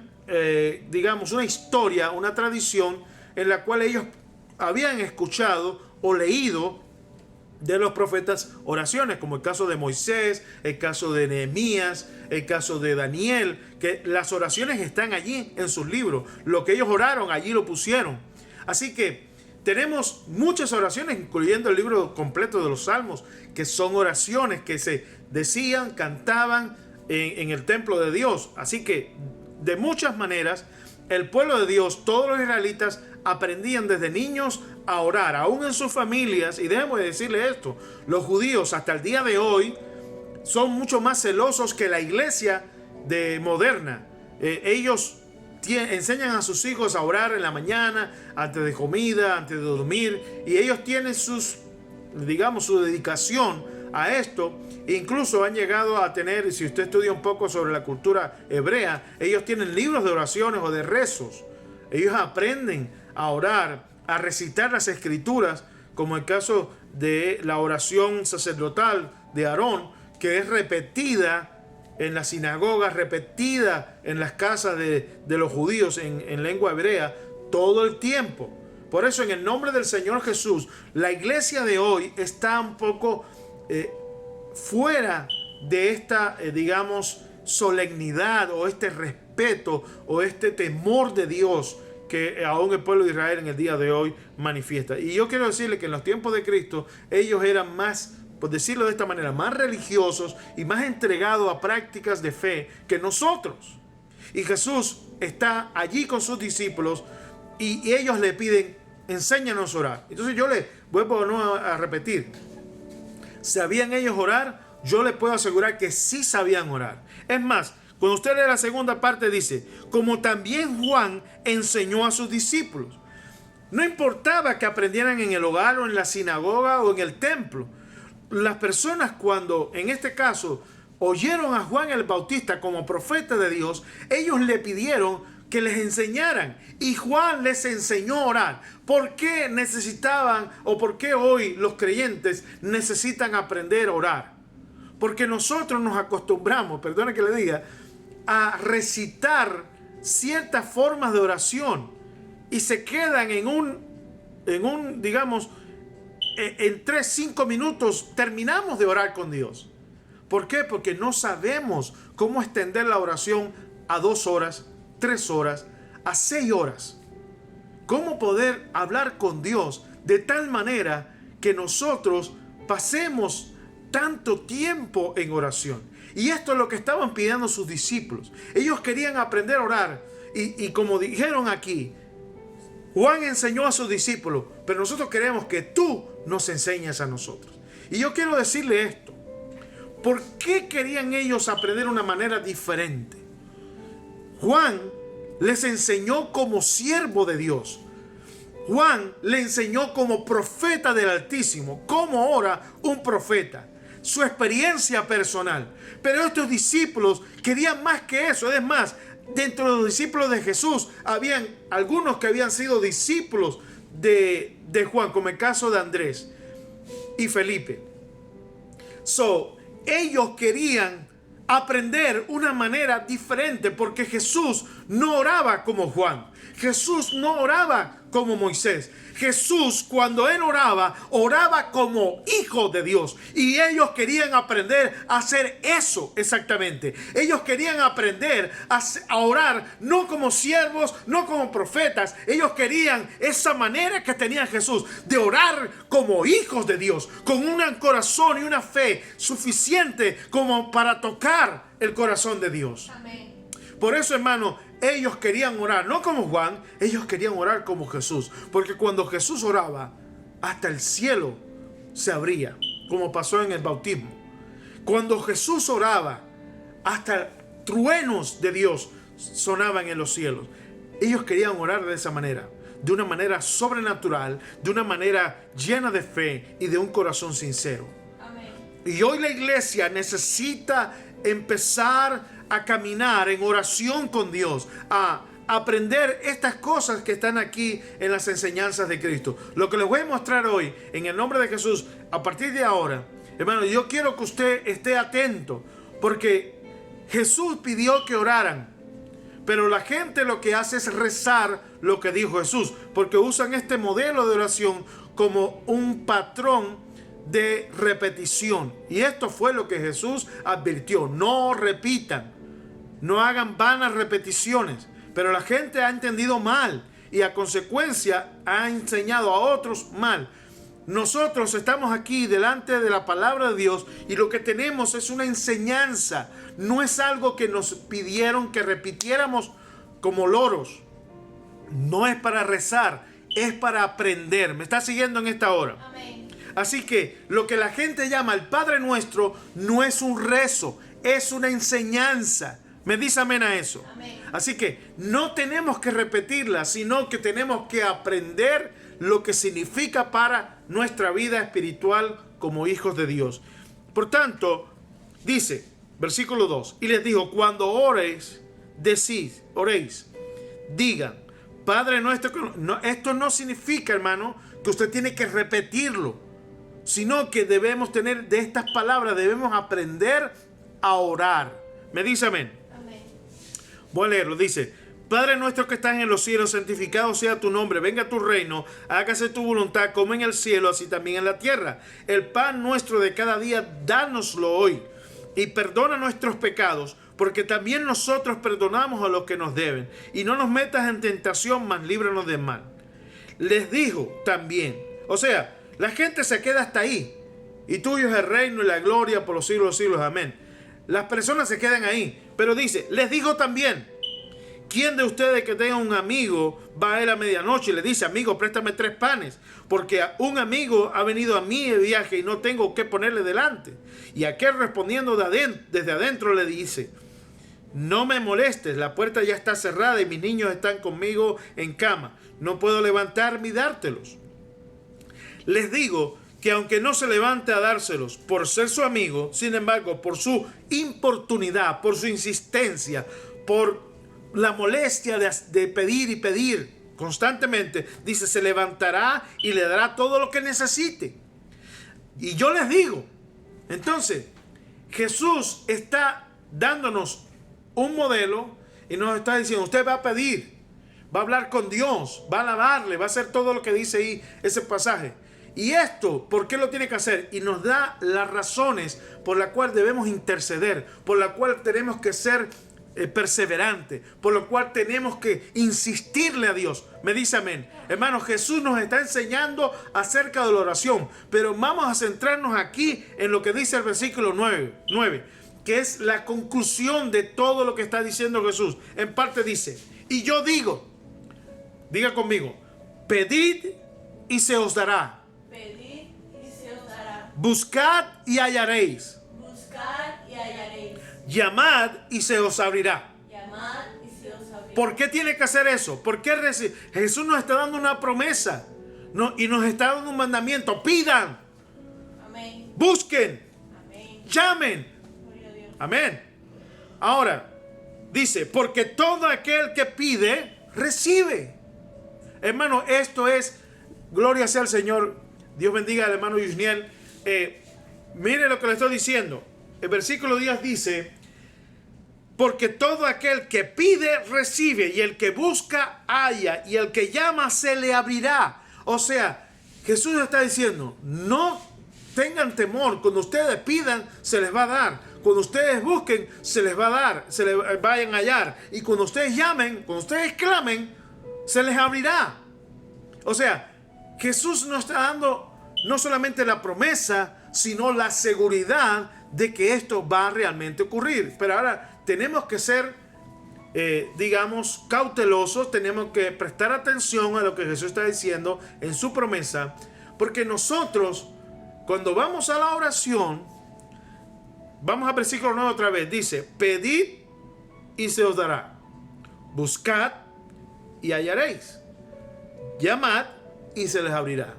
historia, una tradición en la cual ellos habían escuchado o leído de los profetas oraciones, como el caso de Moisés, el caso de Nehemías, el caso de Daniel, que las oraciones están allí en sus libros. Lo que ellos oraron, allí lo pusieron. Así que tenemos muchas oraciones, incluyendo el libro completo de los Salmos, que son oraciones que se decían, cantaban en el templo de Dios. Así que de muchas maneras, el pueblo de Dios, todos los israelitas, aprendían desde niños a orar, aún en sus familias. Y déjame decirle esto, los judíos hasta el día de hoy son mucho más celosos que la iglesia moderna. Ellos enseñan a sus hijos a orar en la mañana, antes de comida, antes de dormir, y ellos tienen su dedicación a esto. Incluso han llegado a tener, si usted estudia un poco sobre la cultura hebrea, ellos tienen libros de oraciones o de rezos. Ellos aprenden a orar, a recitar las escrituras, como el caso de la oración sacerdotal de Aarón, que es repetida en las sinagogas, repetida en las casas de los judíos en lengua hebrea todo el tiempo. Por eso, en el nombre del Señor Jesús, la iglesia de hoy está un poco fuera de esta, solemnidad o este respeto o este temor de Dios que aún el pueblo de Israel en el día de hoy manifiesta. Y yo quiero decirle que en los tiempos de Cristo ellos eran más, por decirlo de esta manera, más religiosos y más entregados a prácticas de fe que nosotros. Y Jesús está allí con sus discípulos y ellos le piden, enséñanos a orar. Entonces yo les vuelvo a repetir, ¿sabían ellos orar? Yo les puedo asegurar que sí sabían orar. Es más, cuando usted lee la segunda parte dice, como también Juan enseñó a sus discípulos. No importaba que aprendieran en el hogar o en la sinagoga o en el templo. Las personas, cuando en este caso oyeron a Juan el Bautista como profeta de Dios, ellos le pidieron que les enseñaran, y Juan les enseñó a orar. ¿Por qué necesitaban o por qué hoy los creyentes necesitan aprender a orar? Porque nosotros nos acostumbramos, perdone que le diga, a recitar ciertas formas de oración y se quedan en 3-5 minutos terminamos de orar con Dios. ¿Por qué? Porque no sabemos cómo extender la oración a 2 horas, 3 horas, a 6 horas. Cómo poder hablar con Dios de tal manera que nosotros pasemos tanto tiempo en oración. Y esto es lo que estaban pidiendo sus discípulos. Ellos querían aprender a orar. Y como dijeron aquí, Juan enseñó a sus discípulos, pero nosotros queremos que tú nos enseñes a nosotros. Y yo quiero decirle esto. ¿Por qué querían ellos aprender de una manera diferente? Juan les enseñó como siervo de Dios. Juan le enseñó como profeta del Altísimo, cómo ora un profeta, su experiencia personal. Pero estos discípulos querían más que eso. Es más, dentro de los discípulos de Jesús habían algunos que habían sido discípulos de Juan, como el caso de Andrés y Felipe. Ellos querían aprender una manera diferente, porque Jesús no oraba como Juan. Jesús no oraba como Moisés. Jesús, cuando él oraba como hijo de Dios. Y ellos querían aprender a hacer eso exactamente. Ellos querían aprender a orar no como siervos, no como profetas. Ellos querían esa manera que tenía Jesús de orar como hijos de Dios, con un corazón y una fe suficiente como para tocar el corazón de Dios. Amén. Por eso, hermano, ellos querían orar, no como Juan, ellos querían orar como Jesús. Porque cuando Jesús oraba, hasta el cielo se abría, como pasó en el bautismo. Cuando Jesús oraba, hasta truenos de Dios sonaban en los cielos. Ellos querían orar de esa manera, de una manera sobrenatural, de una manera llena de fe y de un corazón sincero. Amén. Y hoy la iglesia necesita empezar a caminar en oración con Dios, a aprender estas cosas que están aquí en las enseñanzas de Cristo. Lo que les voy a mostrar hoy, en el nombre de Jesús, a partir de ahora, hermano, yo quiero que usted esté atento, porque Jesús pidió que oraran, pero la gente lo que hace es rezar lo que dijo Jesús, porque usan este modelo de oración como un patrón de repetición. Y esto fue lo que Jesús advirtió: no repitan, no hagan vanas repeticiones. Pero la gente ha entendido mal y a consecuencia ha enseñado a otros mal. Nosotros estamos aquí delante de la palabra de Dios y lo que tenemos es una enseñanza. No es algo que nos pidieron que repitiéramos como loros. No es para rezar, es para aprender. ¿Me está siguiendo en esta hora? Amén. Así que lo que la gente llama el Padre Nuestro no es un rezo, es una enseñanza Me dice amén a eso. Amén. Así que no tenemos que repetirla, sino que tenemos que aprender lo que significa para nuestra vida espiritual como hijos de Dios. Por tanto, dice, versículo 2, y les dijo, cuando oréis, digan, Padre nuestro, esto no significa, hermano, que usted tiene que repetirlo, sino que debemos tener de estas palabras, debemos aprender a orar. Me dice amén. Amén. Voy a leerlo, dice, Padre nuestro que estás en los cielos, santificado sea tu nombre, venga tu reino, hágase tu voluntad como en el cielo, así también en la tierra. El pan nuestro de cada día, dánoslo hoy, y perdona nuestros pecados, porque también nosotros perdonamos a los que nos deben. Y no nos metas en tentación, mas líbranos del mal. Les dijo también, o sea, la gente se queda hasta ahí, y tuyo es el reino y la gloria por los siglos de los siglos, amén. Las personas se quedan ahí, pero dice, les dijo también, ¿quién de ustedes que tenga un amigo va a él a medianoche y le dice, amigo, préstame 3 panes? Porque un amigo ha venido a mí de viaje y no tengo que ponerle delante. Y aquel respondiendo desde adentro le dice, no me molestes, la puerta ya está cerrada y mis niños están conmigo en cama. No puedo levantarme y dártelos. Les digo que aunque no se levante a dárselos por ser su amigo, sin embargo, por su importunidad, por su insistencia, por la molestia de pedir y pedir constantemente, dice, se levantará y le dará todo lo que necesite. Y yo les digo, entonces, Jesús está dándonos un modelo y nos está diciendo, usted va a pedir, va a hablar con Dios, va a alabarle, va a hacer todo lo que dice ahí ese pasaje. Y esto, ¿por qué lo tiene que hacer? Y nos da las razones por las cuales debemos interceder, por las cuales tenemos que ser perseverantes, por lo cual tenemos que insistirle a Dios. Me dice amén. Hermanos, Jesús nos está enseñando acerca de la oración, pero vamos a centrarnos aquí en lo que dice el versículo 9, que es la conclusión de todo lo que está diciendo Jesús. En parte dice, y yo digo, diga conmigo, pedid y se os dará. Pedid y se os dará. Buscad y hallaréis. Buscad y hallaréis. Llamad y se os abrirá. Llamad y se os abrirá. ¿Por qué tiene que hacer eso? Porque Jesús nos está dando una promesa y nos está dando un mandamiento. Pidan, Amén. busquen, Amén. llamen. Gloria a Dios. Amén. Ahora, dice, porque todo aquel que pide, recibe. Hermano, esto es, gloria sea al Señor. Dios bendiga al hermano Yusniel. Mire lo que le estoy diciendo. El versículo 10 dice, porque todo aquel que pide, recibe, y el que busca, halla, y el que llama, se le abrirá. O sea, Jesús está diciendo, no tengan temor, cuando ustedes pidan, se les va a dar. Cuando ustedes busquen, se les va a dar, se les vayan a hallar. Y cuando ustedes llamen, cuando ustedes clamen, se les abrirá. O sea, Jesús nos está dando no solamente la promesa, sino la seguridad de que esto va a realmente ocurrir. Pero ahora tenemos que ser, digamos, cautelosos, tenemos que prestar atención a lo que Jesús está diciendo en su promesa, porque nosotros, cuando vamos a la oración, vamos al versículo 9 otra vez, dice, pedid y se os dará, buscad y hallaréis, llamad y se les abrirá.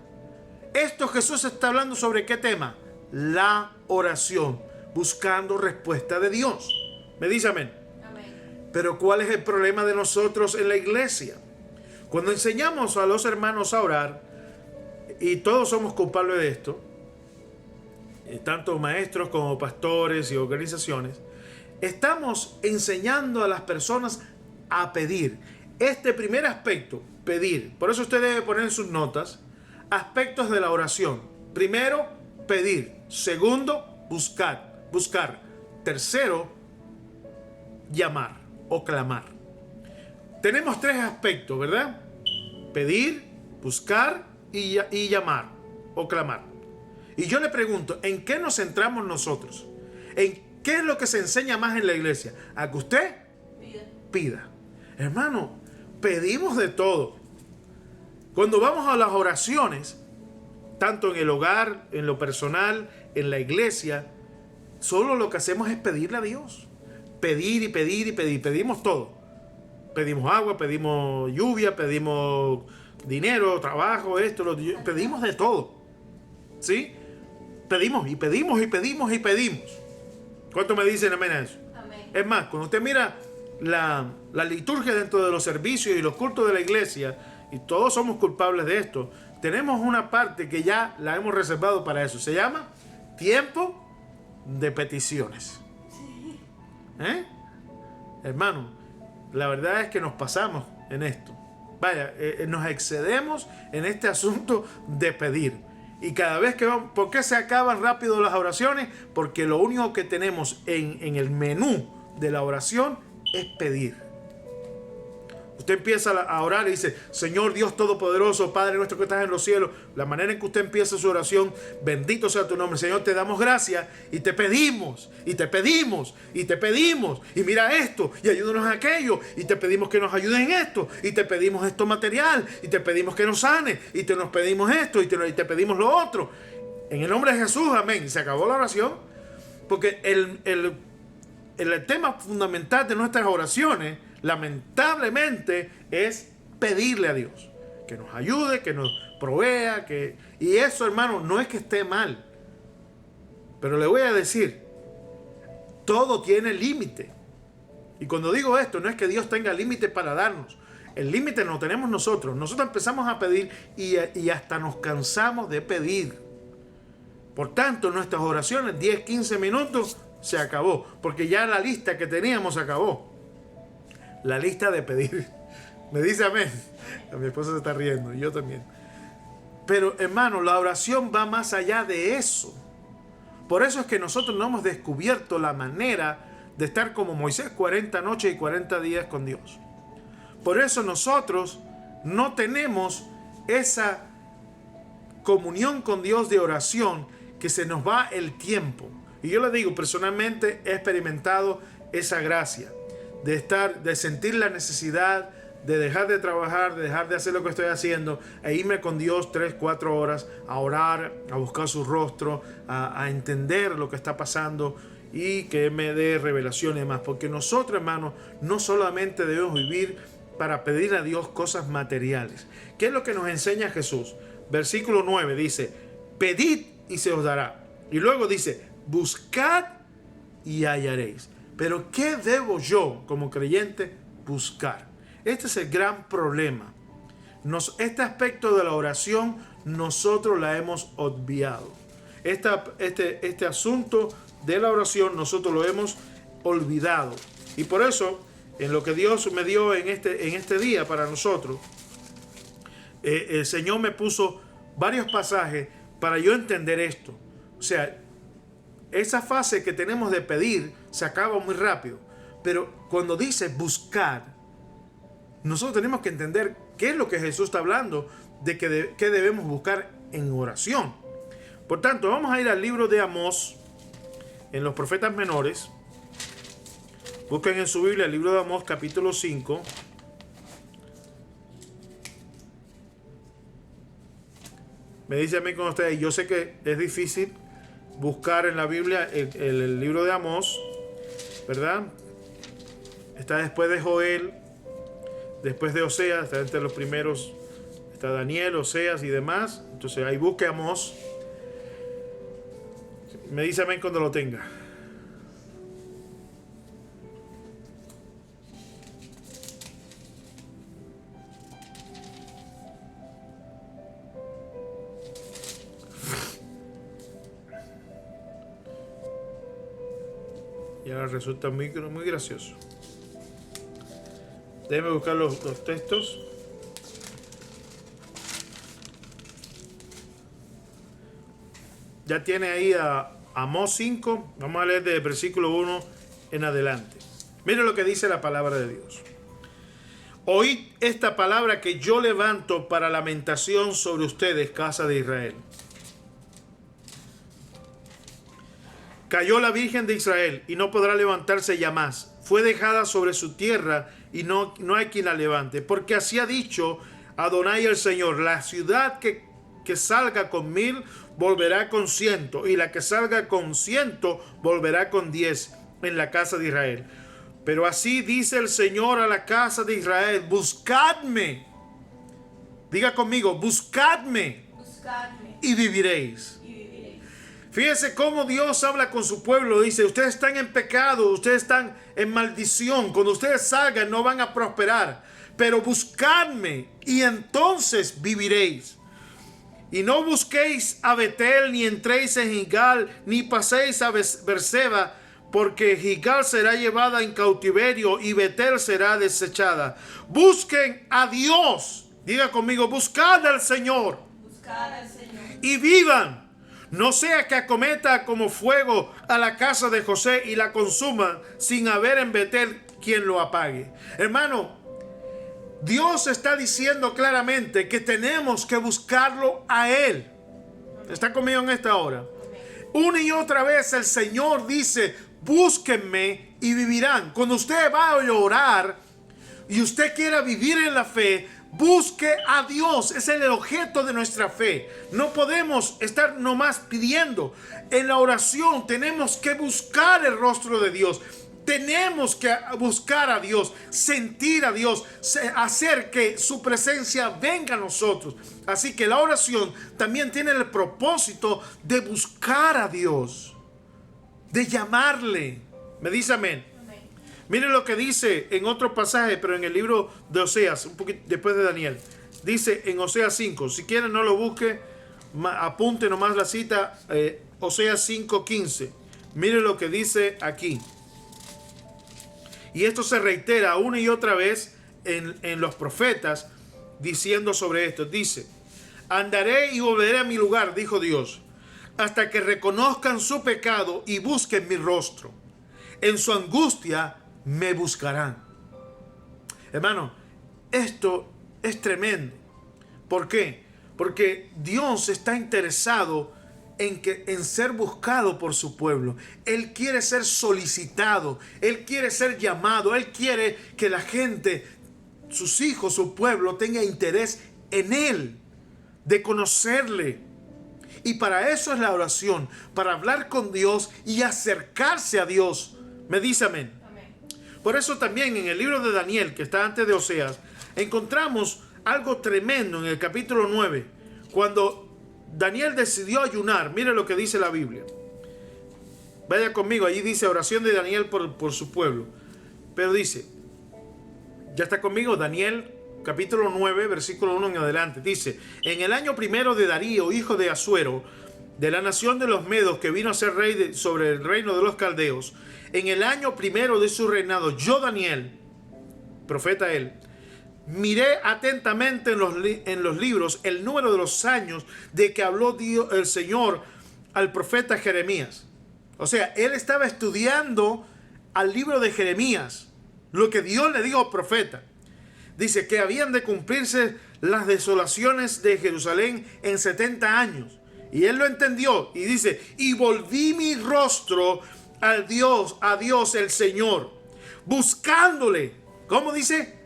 Esto Jesús está hablando sobre ¿qué tema? La oración, buscando respuesta de Dios. Me dice amén. Amén. Pero ¿cuál es el problema de nosotros en la iglesia? Cuando enseñamos a los hermanos a orar, y todos somos culpables de esto, tanto maestros como pastores y organizaciones, estamos enseñando a las personas a pedir. Este primer aspecto, pedir. Por eso usted debe poner en sus notas aspectos de la oración. Primero, pedir. Segundo, buscar. Tercero, llamar o clamar. Tenemos 3 aspectos, ¿verdad? Pedir, buscar y llamar o clamar. Y yo le pregunto, ¿en qué nos centramos nosotros? ¿En qué es lo que se enseña más en la iglesia? A que usted pida. Hermano, pedimos de todo. Cuando vamos a las oraciones, tanto en el hogar, en lo personal, en la iglesia, solo lo que hacemos es pedirle a Dios. pedir y pedir y pedir. Pedimos todo. Pedimos agua, pedimos lluvia, pedimos dinero, trabajo, pedimos de todo. ¿Sí? Pedimos y pedimos y pedimos y pedimos. ¿Cuánto me dicen amén a eso? Amén. Es más, cuando usted mira la liturgia dentro de los servicios y los cultos de la iglesia, y todos somos culpables de esto, tenemos una parte que ya la hemos reservado para eso. Se llama tiempo de peticiones. Hermano, la verdad es que nos pasamos en esto. Vaya, nos excedemos en este asunto de pedir. Y cada vez que vamos, ¿por qué se acaban rápido las oraciones? Porque lo único que tenemos en el menú de la oración es pedir. Usted empieza a orar y dice, Señor Dios Todopoderoso, Padre nuestro que estás en los cielos. La manera en que usted empieza su oración, bendito sea tu nombre. Señor, te damos gracias y te pedimos, y te pedimos, y te pedimos. Y mira esto, y ayúdanos a aquello. Y te pedimos que nos ayudes en esto. Y te pedimos esto material. Y te pedimos que nos sane. Y te nos pedimos esto. Y te pedimos lo otro. En el nombre de Jesús, amén. Se acabó la oración. Porque el tema fundamental de nuestras oraciones, lamentablemente, es pedirle a Dios que nos ayude, que nos provea, y eso, hermano, no es que esté mal, pero le voy a decir, todo tiene límite. Y cuando digo esto, no es que Dios tenga límite para darnos, el límite lo tenemos nosotros. Nosotros empezamos a pedir y hasta nos cansamos de pedir. Por tanto, nuestras oraciones, 10, 15 minutos, se acabó, porque ya la lista que teníamos se acabó. La lista de pedir. Me dice amén. A mi esposa se está riendo, y yo también. Pero hermano, la oración va más allá de eso. Por eso es que nosotros no hemos descubierto la manera de estar como Moisés 40 noches y 40 días con Dios. Por eso nosotros no tenemos esa comunión con Dios de oración, que se nos va el tiempo. Y yo le digo, personalmente he experimentado esa gracia de sentir la necesidad de dejar de trabajar, de dejar de hacer lo que estoy haciendo, e irme con Dios 3, 4 horas a orar, a buscar su rostro, a entender lo que está pasando y que me dé revelación y demás. Porque nosotros, hermanos, no solamente debemos vivir para pedir a Dios cosas materiales. ¿Qué es lo que nos enseña Jesús? Versículo 9 dice, pedid y se os dará. Y luego dice, buscad y hallaréis. Pero ¿qué debo yo como creyente buscar? Este es el gran problema. Este aspecto de la oración nosotros la hemos obviado. Este asunto de la oración nosotros lo hemos olvidado. Y por eso, en lo que Dios me dio en este día para nosotros, el Señor me puso varios pasajes para yo entender esto. O sea, esa fase que tenemos de pedir se acaba muy rápido. Pero cuando dice buscar, nosotros tenemos que entender qué es lo que Jesús está hablando, de qué debemos buscar en oración. Por tanto, vamos a ir al libro de Amós, en los profetas menores. Busquen en su Biblia el libro de Amós, capítulo 5. Me dice a mí con ustedes, yo sé que es difícil buscar en la Biblia el libro de Amós, ¿verdad? Está después de Joel, después de Oseas, está entre los primeros, está Daniel, Oseas y demás. Entonces ahí busque Amós. Me dice amén cuando lo tenga. Y ahora resulta muy gracioso. Déjenme buscar los textos. Ya tiene ahí a Amós 5. Vamos a leer desde el versículo 1 en adelante. Miren lo que dice la palabra de Dios. Oíd esta palabra que yo levanto para lamentación sobre ustedes, casa de Israel. Cayó la Virgen de Israel y no podrá levantarse ya más. Fue dejada sobre su tierra y no hay quien la levante. Porque así ha dicho Adonai el Señor, la ciudad que salga con 1000 volverá con 100, y la que salga con 100 volverá con 10 en la casa de Israel. Pero así dice el Señor a la casa de Israel: buscadme. Diga conmigo: buscadme Buscadme y viviréis. y viviréis. Fíjense cómo Dios habla con su pueblo. Dice: ustedes están en pecado, ustedes están en maldición. Cuando ustedes salgan no van a prosperar. Pero buscadme y entonces viviréis. Y no busquéis a Betel, ni entréis en Gilgal, ni paséis a Berseba, porque Gilgal será llevada en cautiverio y Betel será desechada. Busquen a Dios. Diga conmigo: buscad al Señor. Buscad al Señor. Y vivan. No sea que acometa como fuego a la casa de José y la consuman sin haber en Betel quien lo apague. Hermano, Dios está diciendo claramente que tenemos que buscarlo a Él. ¿Está conmigo en esta hora? Una y otra vez el Señor dice: búsquenme y vivirán. Cuando usted va a orar y usted quiera vivir en la fe, busque a Dios. Es el objeto de nuestra fe. No podemos estar nomás pidiendo. En la oración tenemos que buscar el rostro de Dios. Tenemos que buscar a Dios, sentir a Dios, hacer que su presencia venga a nosotros. Así que la oración también tiene el propósito de buscar a Dios, de llamarle. ¿Me dice amén? Amén. Mire lo que dice en otro pasaje, pero en el libro de Oseas, un poquito después de Daniel. Dice en Oseas 5, si quieren no lo busque, apunte nomás la cita, Oseas 5:15. Mire lo que dice aquí. Y esto se reitera una y otra vez en los profetas, diciendo sobre esto. Dice: andaré y volveré a mi lugar, dijo Dios, hasta que reconozcan su pecado y busquen mi rostro. En su angustia me buscarán. Hermano, esto es tremendo. ¿Por qué? Porque Dios está interesado en ser buscado por su pueblo. Él quiere ser solicitado, Él quiere ser llamado, Él quiere que la gente, sus hijos, su pueblo, tenga interés en Él, de conocerle. Y para eso es la oración, para hablar con Dios y acercarse a Dios. ¿Me dice amén? Amén. Por eso también en el libro de Daniel, que está antes de Oseas, encontramos algo tremendo en el capítulo 9, cuando Daniel decidió ayunar. Mire lo que dice la Biblia. Vaya conmigo, allí dice oración de Daniel por su pueblo. Pero dice, ¿ya está conmigo? Daniel capítulo 9, versículo 1 en adelante. Dice: en el año primero de Darío, hijo de Asuero, de la nación de los Medos, que vino a ser rey sobre el reino de los Caldeos, en el año primero de su reinado, yo, Daniel, profeta él, miré atentamente en los libros el número de los años de que habló el Señor al profeta Jeremías. O sea, él estaba estudiando al libro de Jeremías, lo que Dios le dijo al profeta. Dice que habían de cumplirse las desolaciones de Jerusalén en 70 años. Y él lo entendió y dice: y volví mi rostro a Dios el Señor, buscándole. ¿Cómo dice?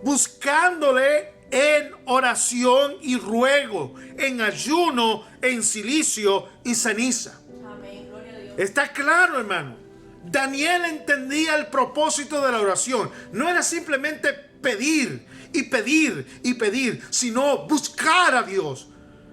Buscándole en oración y ruego, en ayuno, en cilicio y ceniza. Amén. Gloria a Dios. Está claro, hermano. Daniel entendía el propósito de la oración. No era simplemente pedir y pedir y pedir, sino buscar a Dios.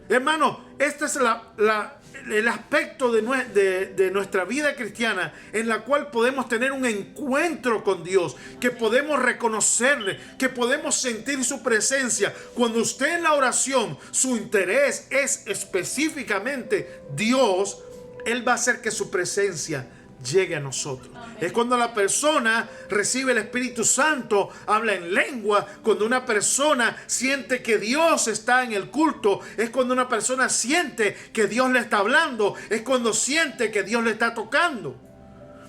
Hermano, este es el aspecto de nuestra vida cristiana, en la cual podemos tener un encuentro con Dios, que podemos reconocerle, que podemos sentir su presencia. Cuando usted en la oración, su interés es específicamente Dios, Él va a hacer que su presencia llegue a nosotros. Amén. Es cuando la persona recibe el Espíritu Santo, habla en lengua, cuando una persona siente que Dios está en el culto, es cuando una persona siente que Dios le está hablando, es cuando siente que Dios le está tocando.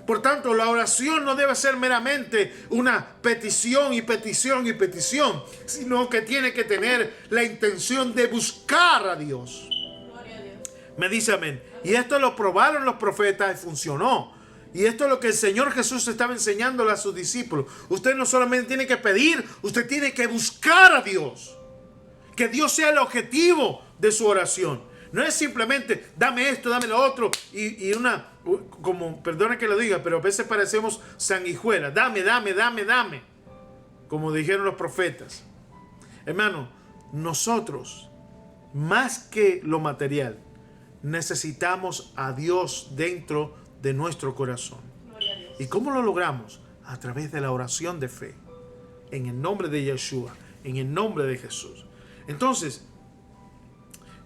Por tanto, la oración no debe ser meramente una petición y petición y petición, sino que tiene que tener la intención de buscar a Dios. Gloria a Dios. Me dice amén. Y esto lo probaron los profetas y funcionó. Y esto es lo que el Señor Jesús estaba enseñándole a sus discípulos. Usted no solamente tiene que pedir, usted tiene que buscar a Dios. Que Dios sea el objetivo de su oración. No es simplemente dame esto, dame lo otro y como, perdona que lo diga, pero a veces parecemos sanguijuelas. Dame, dame, dame, dame. Como dijeron los profetas. Hermano, nosotros, más que lo material, necesitamos a Dios dentro de nuestro corazón. Gloria a Dios. ¿Y cómo lo logramos? A través de la oración de fe. En el nombre de Yeshua, en el nombre de Jesús. Entonces,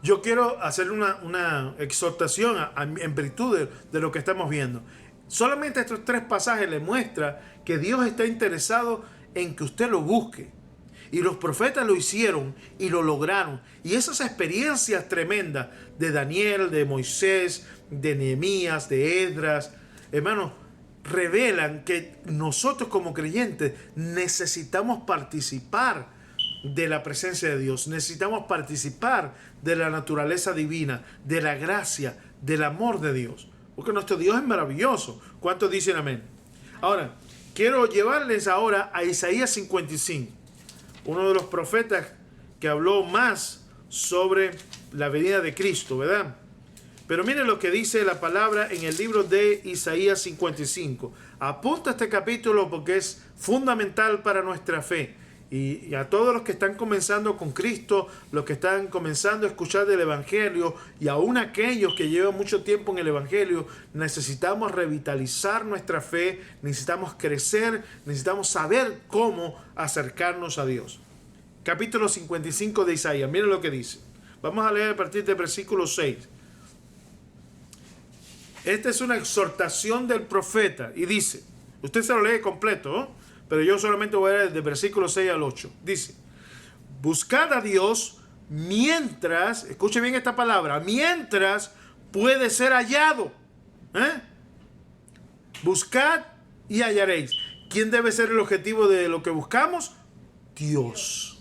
yo quiero hacer una exhortación en virtud de lo que estamos viendo. Solamente estos 3 pasajes le muestran que Dios está interesado en que usted lo busque. Y los profetas lo hicieron y lo lograron. Y esas experiencias tremendas de Daniel, de Moisés, de Nehemías, de Esdras, hermanos, revelan que nosotros como creyentes necesitamos participar de la presencia de Dios. Necesitamos participar de la naturaleza divina, de la gracia, del amor de Dios. Porque nuestro Dios es maravilloso. ¿Cuántos dicen amén? Ahora, quiero llevarles ahora a Isaías 55. Uno de los profetas que habló más sobre la venida de Cristo, ¿verdad? Pero miren lo que dice la palabra en el libro de Isaías 55. Apunta este capítulo porque es fundamental para nuestra fe. Y a todos los que están comenzando con Cristo, los que están comenzando a escuchar del Evangelio, y aún aquellos que llevan mucho tiempo en el Evangelio, necesitamos revitalizar nuestra fe, necesitamos crecer, necesitamos saber cómo acercarnos a Dios. Capítulo 55 de Isaías, miren lo que dice. Vamos a leer a partir del versículo 6. Esta es una exhortación del profeta y dice, usted se lo lee completo, ¿no? Pero yo solamente voy a leer del versículo 6 al 8. Dice, buscad a Dios mientras, escuche bien esta palabra, mientras puede ser hallado. Buscad y hallaréis. ¿Quién debe ser el objetivo de lo que buscamos? Dios.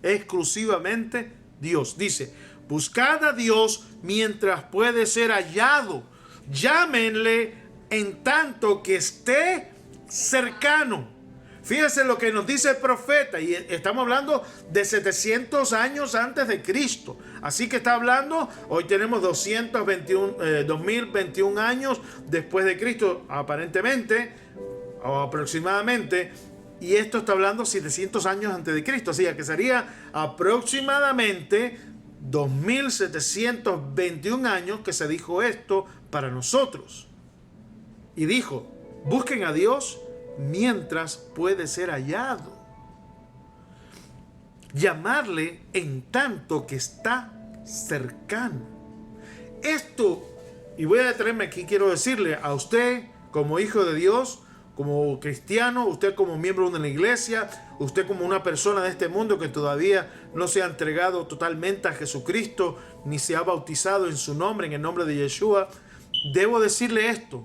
Exclusivamente Dios. Dice, buscad a Dios mientras puede ser hallado. Llámenle en tanto que esté cercano. Fíjense lo que nos dice el profeta, y estamos hablando de 700 años antes de Cristo. Así que está hablando, hoy tenemos 2021 años después de Cristo, aparentemente, o aproximadamente, y esto está hablando 700 años antes de Cristo, así que sería aproximadamente 2721 años que se dijo esto para nosotros. Y dijo, busquen a Dios mientras puede ser hallado. Llamarle en tanto que está cercano. Esto, y voy a detenerme aquí, quiero decirle a usted como hijo de Dios, como cristiano, usted como miembro de una iglesia, usted como una persona de este mundo que todavía no se ha entregado totalmente a Jesucristo, ni se ha bautizado en su nombre, en el nombre de Yeshua, debo decirle esto.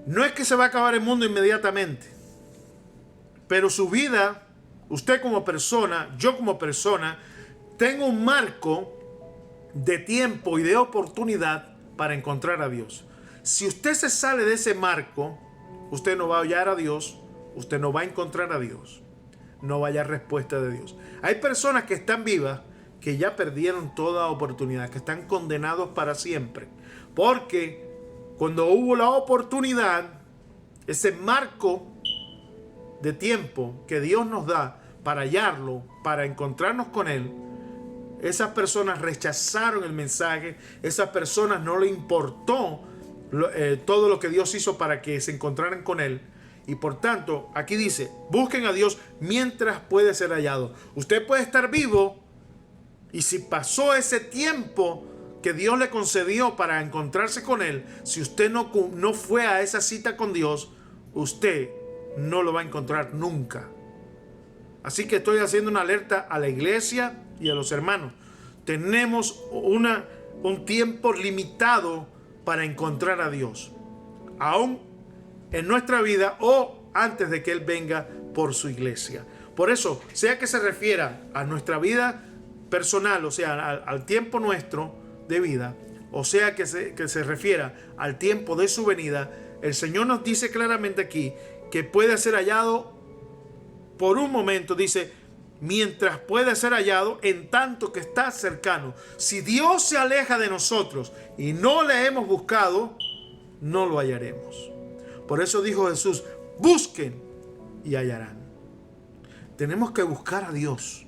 No es que se va a acabar el mundo inmediatamente, pero su vida, usted como persona, yo como persona, tengo un marco de tiempo y de oportunidad para encontrar a Dios. Si usted se sale de ese marco, usted no va a hallar a Dios, usted no va a encontrar a Dios, no va a hallar respuesta de Dios. Hay personas que están vivas que ya perdieron toda oportunidad, que están condenados para siempre, porque cuando hubo la oportunidad, ese marco de tiempo que Dios nos da para hallarlo, para encontrarnos con Él, esas personas rechazaron el mensaje, esas personas no le importó todo lo que Dios hizo para que se encontraran con Él. Y por tanto, aquí dice, busquen a Dios mientras puede ser hallado. Usted puede estar vivo y si pasó ese tiempo que Dios le concedió para encontrarse con Él, si usted no fue a esa cita con Dios, usted no lo va a encontrar nunca. Así que estoy haciendo una alerta a la iglesia y a los hermanos. Tenemos un tiempo limitado para encontrar a Dios, aún en nuestra vida o antes de que Él venga por su iglesia. Por eso, sea que se refiera a nuestra vida personal, o sea, al tiempo nuestro de vida, o sea que se refiera al tiempo de su venida, el Señor nos dice claramente aquí que puede ser hallado por un momento. Dice, mientras puede ser hallado, en tanto que está cercano. Si Dios se aleja de nosotros y no le hemos buscado, no lo hallaremos. Por eso dijo Jesús, busquen y hallarán. Tenemos que buscar a Dios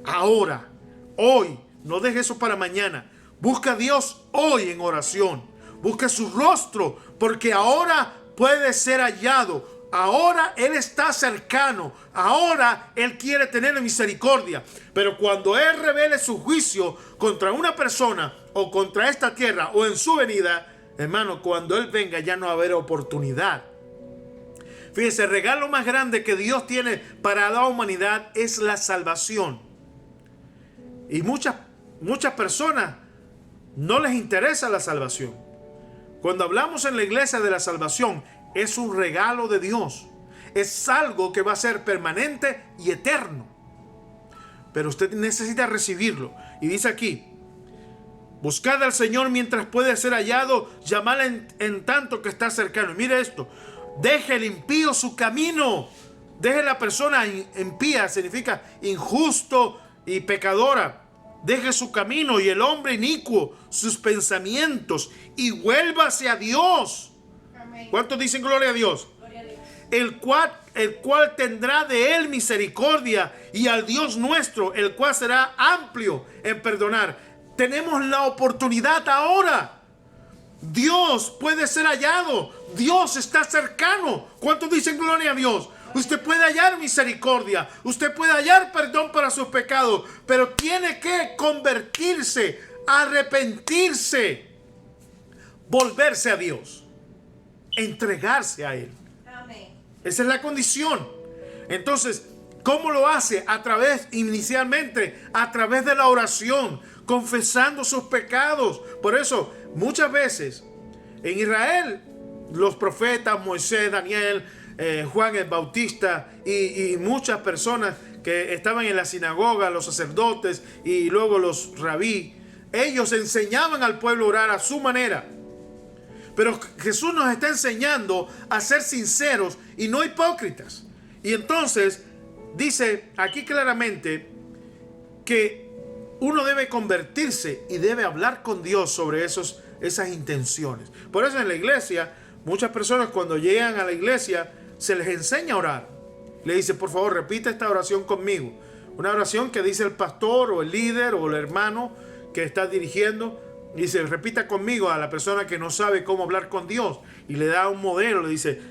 ahora, hoy. No deje eso para mañana. Busca a Dios hoy en oración. Busca su rostro, porque ahora puede ser hallado. Ahora Él está cercano. Ahora Él quiere tener misericordia. Pero cuando Él revele su juicio contra una persona o contra esta tierra o en su venida, hermano, cuando Él venga ya no va a haber oportunidad. Fíjense, el regalo más grande que Dios tiene para la humanidad es la salvación. Y muchas personas no les interesa la salvación. Cuando hablamos en la iglesia de la salvación, es un regalo de Dios. Es algo que va a ser permanente y eterno. Pero usted necesita recibirlo. Y dice aquí, buscad al Señor mientras puede ser hallado, llamadle en tanto que está cercano. Y mire esto, deje el impío su camino. Deje la persona impía, significa injusto y pecadora. Deje su camino y el hombre inicuo sus pensamientos y vuélvase a Dios. Amén. ¿Cuántos dicen gloria a Dios? Gloria a Dios. El cual tendrá de él misericordia, y al Dios nuestro, el cual será amplio en perdonar. Tenemos la oportunidad ahora. Dios puede ser hallado. Dios está cercano. ¿Cuántos dicen gloria a Dios? Usted puede hallar misericordia. Usted puede hallar perdón para sus pecados. Pero tiene que convertirse, arrepentirse, volverse a Dios, entregarse a Él. Amén. Esa es la condición. Entonces, ¿cómo lo hace? Inicialmente, a través de la oración, confesando sus pecados. Por eso, muchas veces, en Israel, los profetas, Moisés, Daniel, Juan el Bautista y muchas personas que estaban en la sinagoga, los sacerdotes y luego los rabí, ellos enseñaban al pueblo a orar a su manera. Pero Jesús nos está enseñando a ser sinceros y no hipócritas. Y entonces dice aquí claramente que uno debe convertirse y debe hablar con Dios sobre esas intenciones. Por eso en la iglesia, muchas personas cuando llegan a la iglesia se les enseña a orar. Le dice, por favor, repita esta oración conmigo. Una oración que dice el pastor o el líder o el hermano que está dirigiendo. Dice, repita conmigo a la persona que no sabe cómo hablar con Dios. Y le da un modelo, le dice,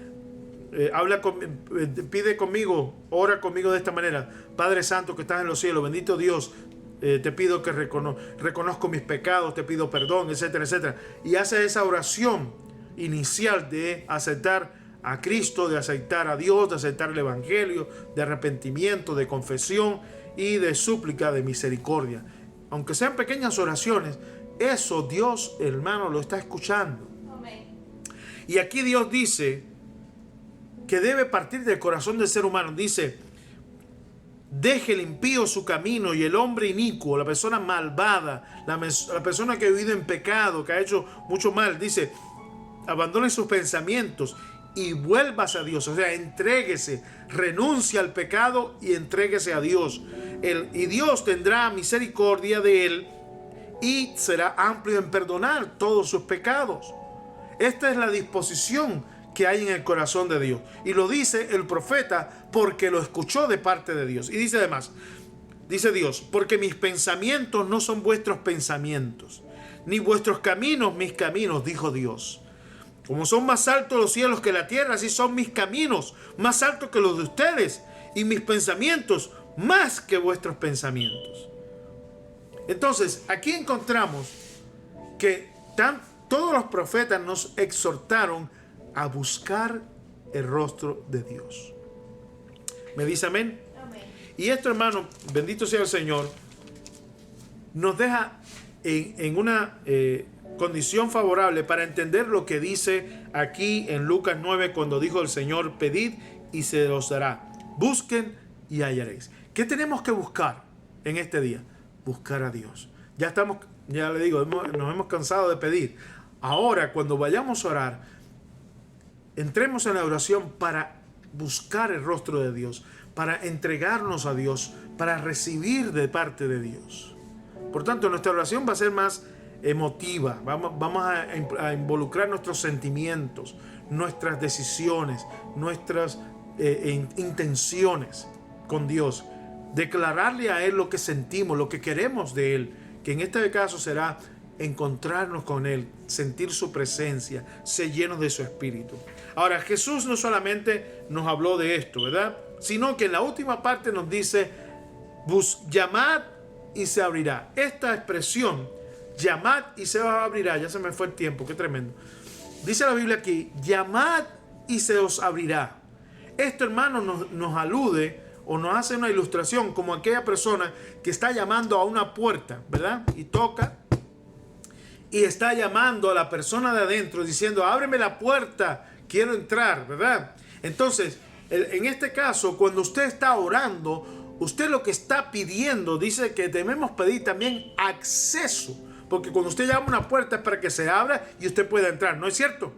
pide conmigo, ora conmigo de esta manera. Padre Santo que estás en los cielos, bendito Dios, te pido que reconozco mis pecados, te pido perdón, etcétera, etcétera. Y hace esa oración inicial de aceptar a Cristo, de aceptar a Dios, de aceptar el Evangelio, de arrepentimiento, de confesión y de súplica de misericordia. Aunque sean pequeñas oraciones, eso Dios, hermano, lo está escuchando. Amén. Y aquí Dios dice que debe partir del corazón del ser humano. Dice, deje el impío su camino y el hombre inicuo, la persona malvada, la persona que ha vivido en pecado, que ha hecho mucho mal, dice, abandone sus pensamientos y vuélvase a Dios. O sea, entréguese, renuncia al pecado y entréguese a Dios. Y Dios tendrá misericordia de él y será amplio en perdonar todos sus pecados. Esta es la disposición que hay en el corazón de Dios. Y lo dice el profeta porque lo escuchó de parte de Dios. Y dice además, dice Dios, porque mis pensamientos no son vuestros pensamientos, ni vuestros caminos mis caminos, dijo Dios. Como son más altos los cielos que la tierra, así son mis caminos más altos que los de ustedes, y mis pensamientos más que vuestros pensamientos. Entonces, aquí encontramos que todos los profetas nos exhortaron a buscar el rostro de Dios. ¿Me dice amén? Amén. Y esto, hermano, bendito sea el Señor, nos deja en una condición favorable para entender lo que dice aquí en Lucas 9 cuando dijo el Señor, pedid y se os dará, busquen y hallaréis. ¿Qué tenemos que buscar en este día? Buscar a Dios. Ya le digo, nos hemos cansado de pedir. Ahora, cuando vayamos a orar, entremos en la oración para buscar el rostro de Dios, para entregarnos a Dios, para recibir de parte de Dios. Por tanto, nuestra oración va a ser más emotiva. Vamos a involucrar nuestros sentimientos, nuestras decisiones, nuestras intenciones con Dios. Declararle a Él lo que sentimos, lo que queremos de Él, que en este caso será encontrarnos con Él, sentir su presencia, ser llenos de su Espíritu. Ahora, Jesús no solamente nos habló de esto, ¿verdad? Sino que en la última parte nos dice, llamad y se abrirá. Esta expresión, llamad y se os abrirá, ya se me fue el tiempo, qué tremendo. Dice la Biblia aquí, llamad y se os abrirá. Esto, hermano, nos alude o nos hace una ilustración como aquella persona que está llamando a una puerta, ¿verdad? Y toca y está llamando a la persona de adentro diciendo, ábreme la puerta, quiero entrar, ¿verdad? Entonces, en este caso, cuando usted está orando, usted lo que está pidiendo, dice que debemos pedir también acceso, porque cuando usted llama a una puerta es para que se abra y usted pueda entrar, ¿no es cierto?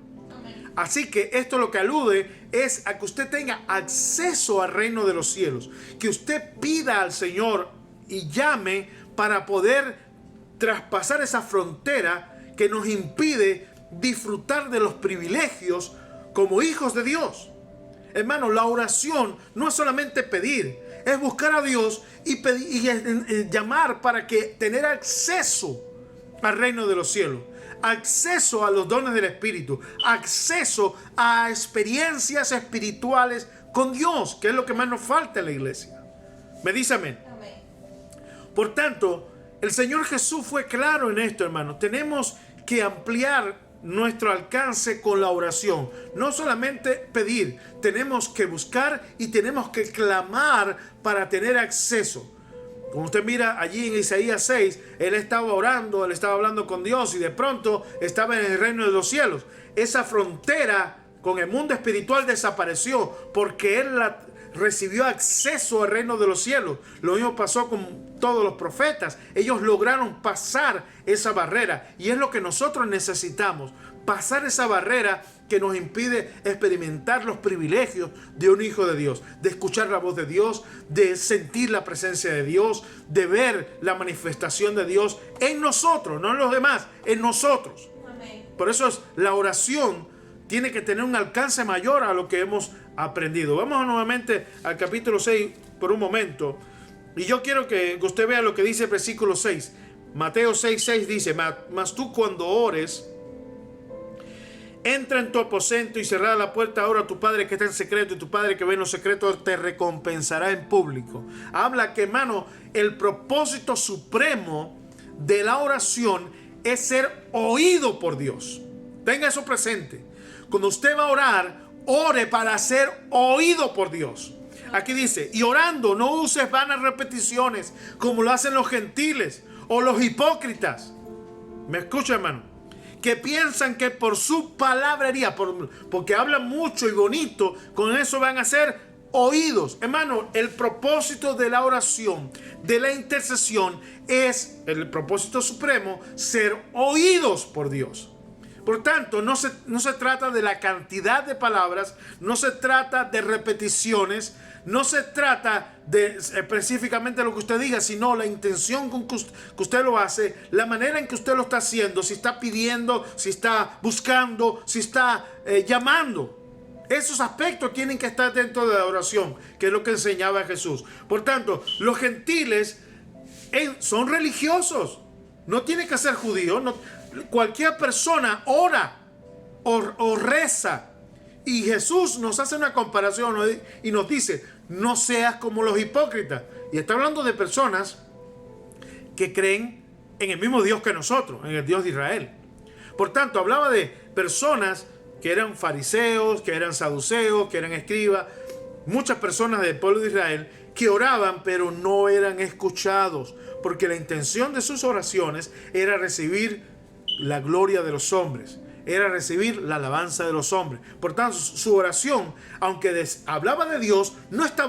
Así que esto lo que alude es a que usted tenga acceso al reino de los cielos, que usted pida al Señor y llame para poder traspasar esa frontera que nos impide disfrutar de los privilegios como hijos de Dios. Hermano, la oración no es solamente pedir, es buscar a Dios y llamar para que tener acceso al reino de los cielos, acceso a los dones del Espíritu, acceso a experiencias espirituales con Dios, que es lo que más nos falta en la iglesia. ¿Me dice amén? Amén. Por tanto, el Señor Jesús fue claro en esto, hermano. Tenemos que ampliar nuestro alcance con la oración. No solamente pedir, tenemos que buscar y tenemos que clamar para tener acceso. Como usted mira allí en Isaías 6, él estaba orando, él estaba hablando con Dios y de pronto estaba en el reino de los cielos. Esa frontera con el mundo espiritual desapareció porque él recibió acceso al reino de los cielos. Lo mismo pasó con todos los profetas. Ellos lograron pasar esa barrera y es lo que nosotros necesitamos, pasar esa barrera que nos impide experimentar los privilegios de un hijo de Dios, de escuchar la voz de Dios, de sentir la presencia de Dios, de ver la manifestación de Dios en nosotros, no en los demás, en nosotros. Amén. Por eso la oración tiene que tener un alcance mayor a lo que hemos aprendido. Vamos nuevamente al capítulo 6 por un momento. Y yo quiero que usted vea lo que dice el versículo 6. Mateo 6:6 dice, mas tú cuando ores, entra en tu aposento y cerrada la puerta, ahora a tu Padre que está en secreto, y tu Padre que ve en lo secreto te recompensará en público. Habla que, hermano, el propósito supremo de la oración es ser oído por Dios. Tenga eso presente. Cuando usted va a orar, ore para ser oído por Dios. Aquí dice, y orando no uses vanas repeticiones como lo hacen los gentiles o los hipócritas. ¿Me escucha, hermano? Que piensan que por su palabrería, porque hablan mucho y bonito, con eso van a ser oídos. Hermano, el propósito de la oración, de la intercesión, es el propósito supremo, ser oídos por Dios. Por tanto, no se trata de la cantidad de palabras, no se trata de repeticiones, no se trata de específicamente lo que usted diga, sino la intención con que usted lo hace, la manera en que usted lo está haciendo, si está pidiendo, si está buscando, si está llamando. Esos aspectos tienen que estar dentro de la oración, que es lo que enseñaba Jesús. Por tanto, los gentiles son religiosos, no tiene que ser judío, cualquier persona ora o reza. Y Jesús nos hace una comparación y nos dice, no seas como los hipócritas. Y está hablando de personas que creen en el mismo Dios que nosotros, en el Dios de Israel. Por tanto, hablaba de personas que eran fariseos, que eran saduceos, que eran escribas, muchas personas del pueblo de Israel que oraban pero no eran escuchados, porque la intención de sus oraciones era recibir la gloria de los hombres, era recibir la alabanza de los hombres. Por tanto, su oración, aunque hablaba de Dios, no estaba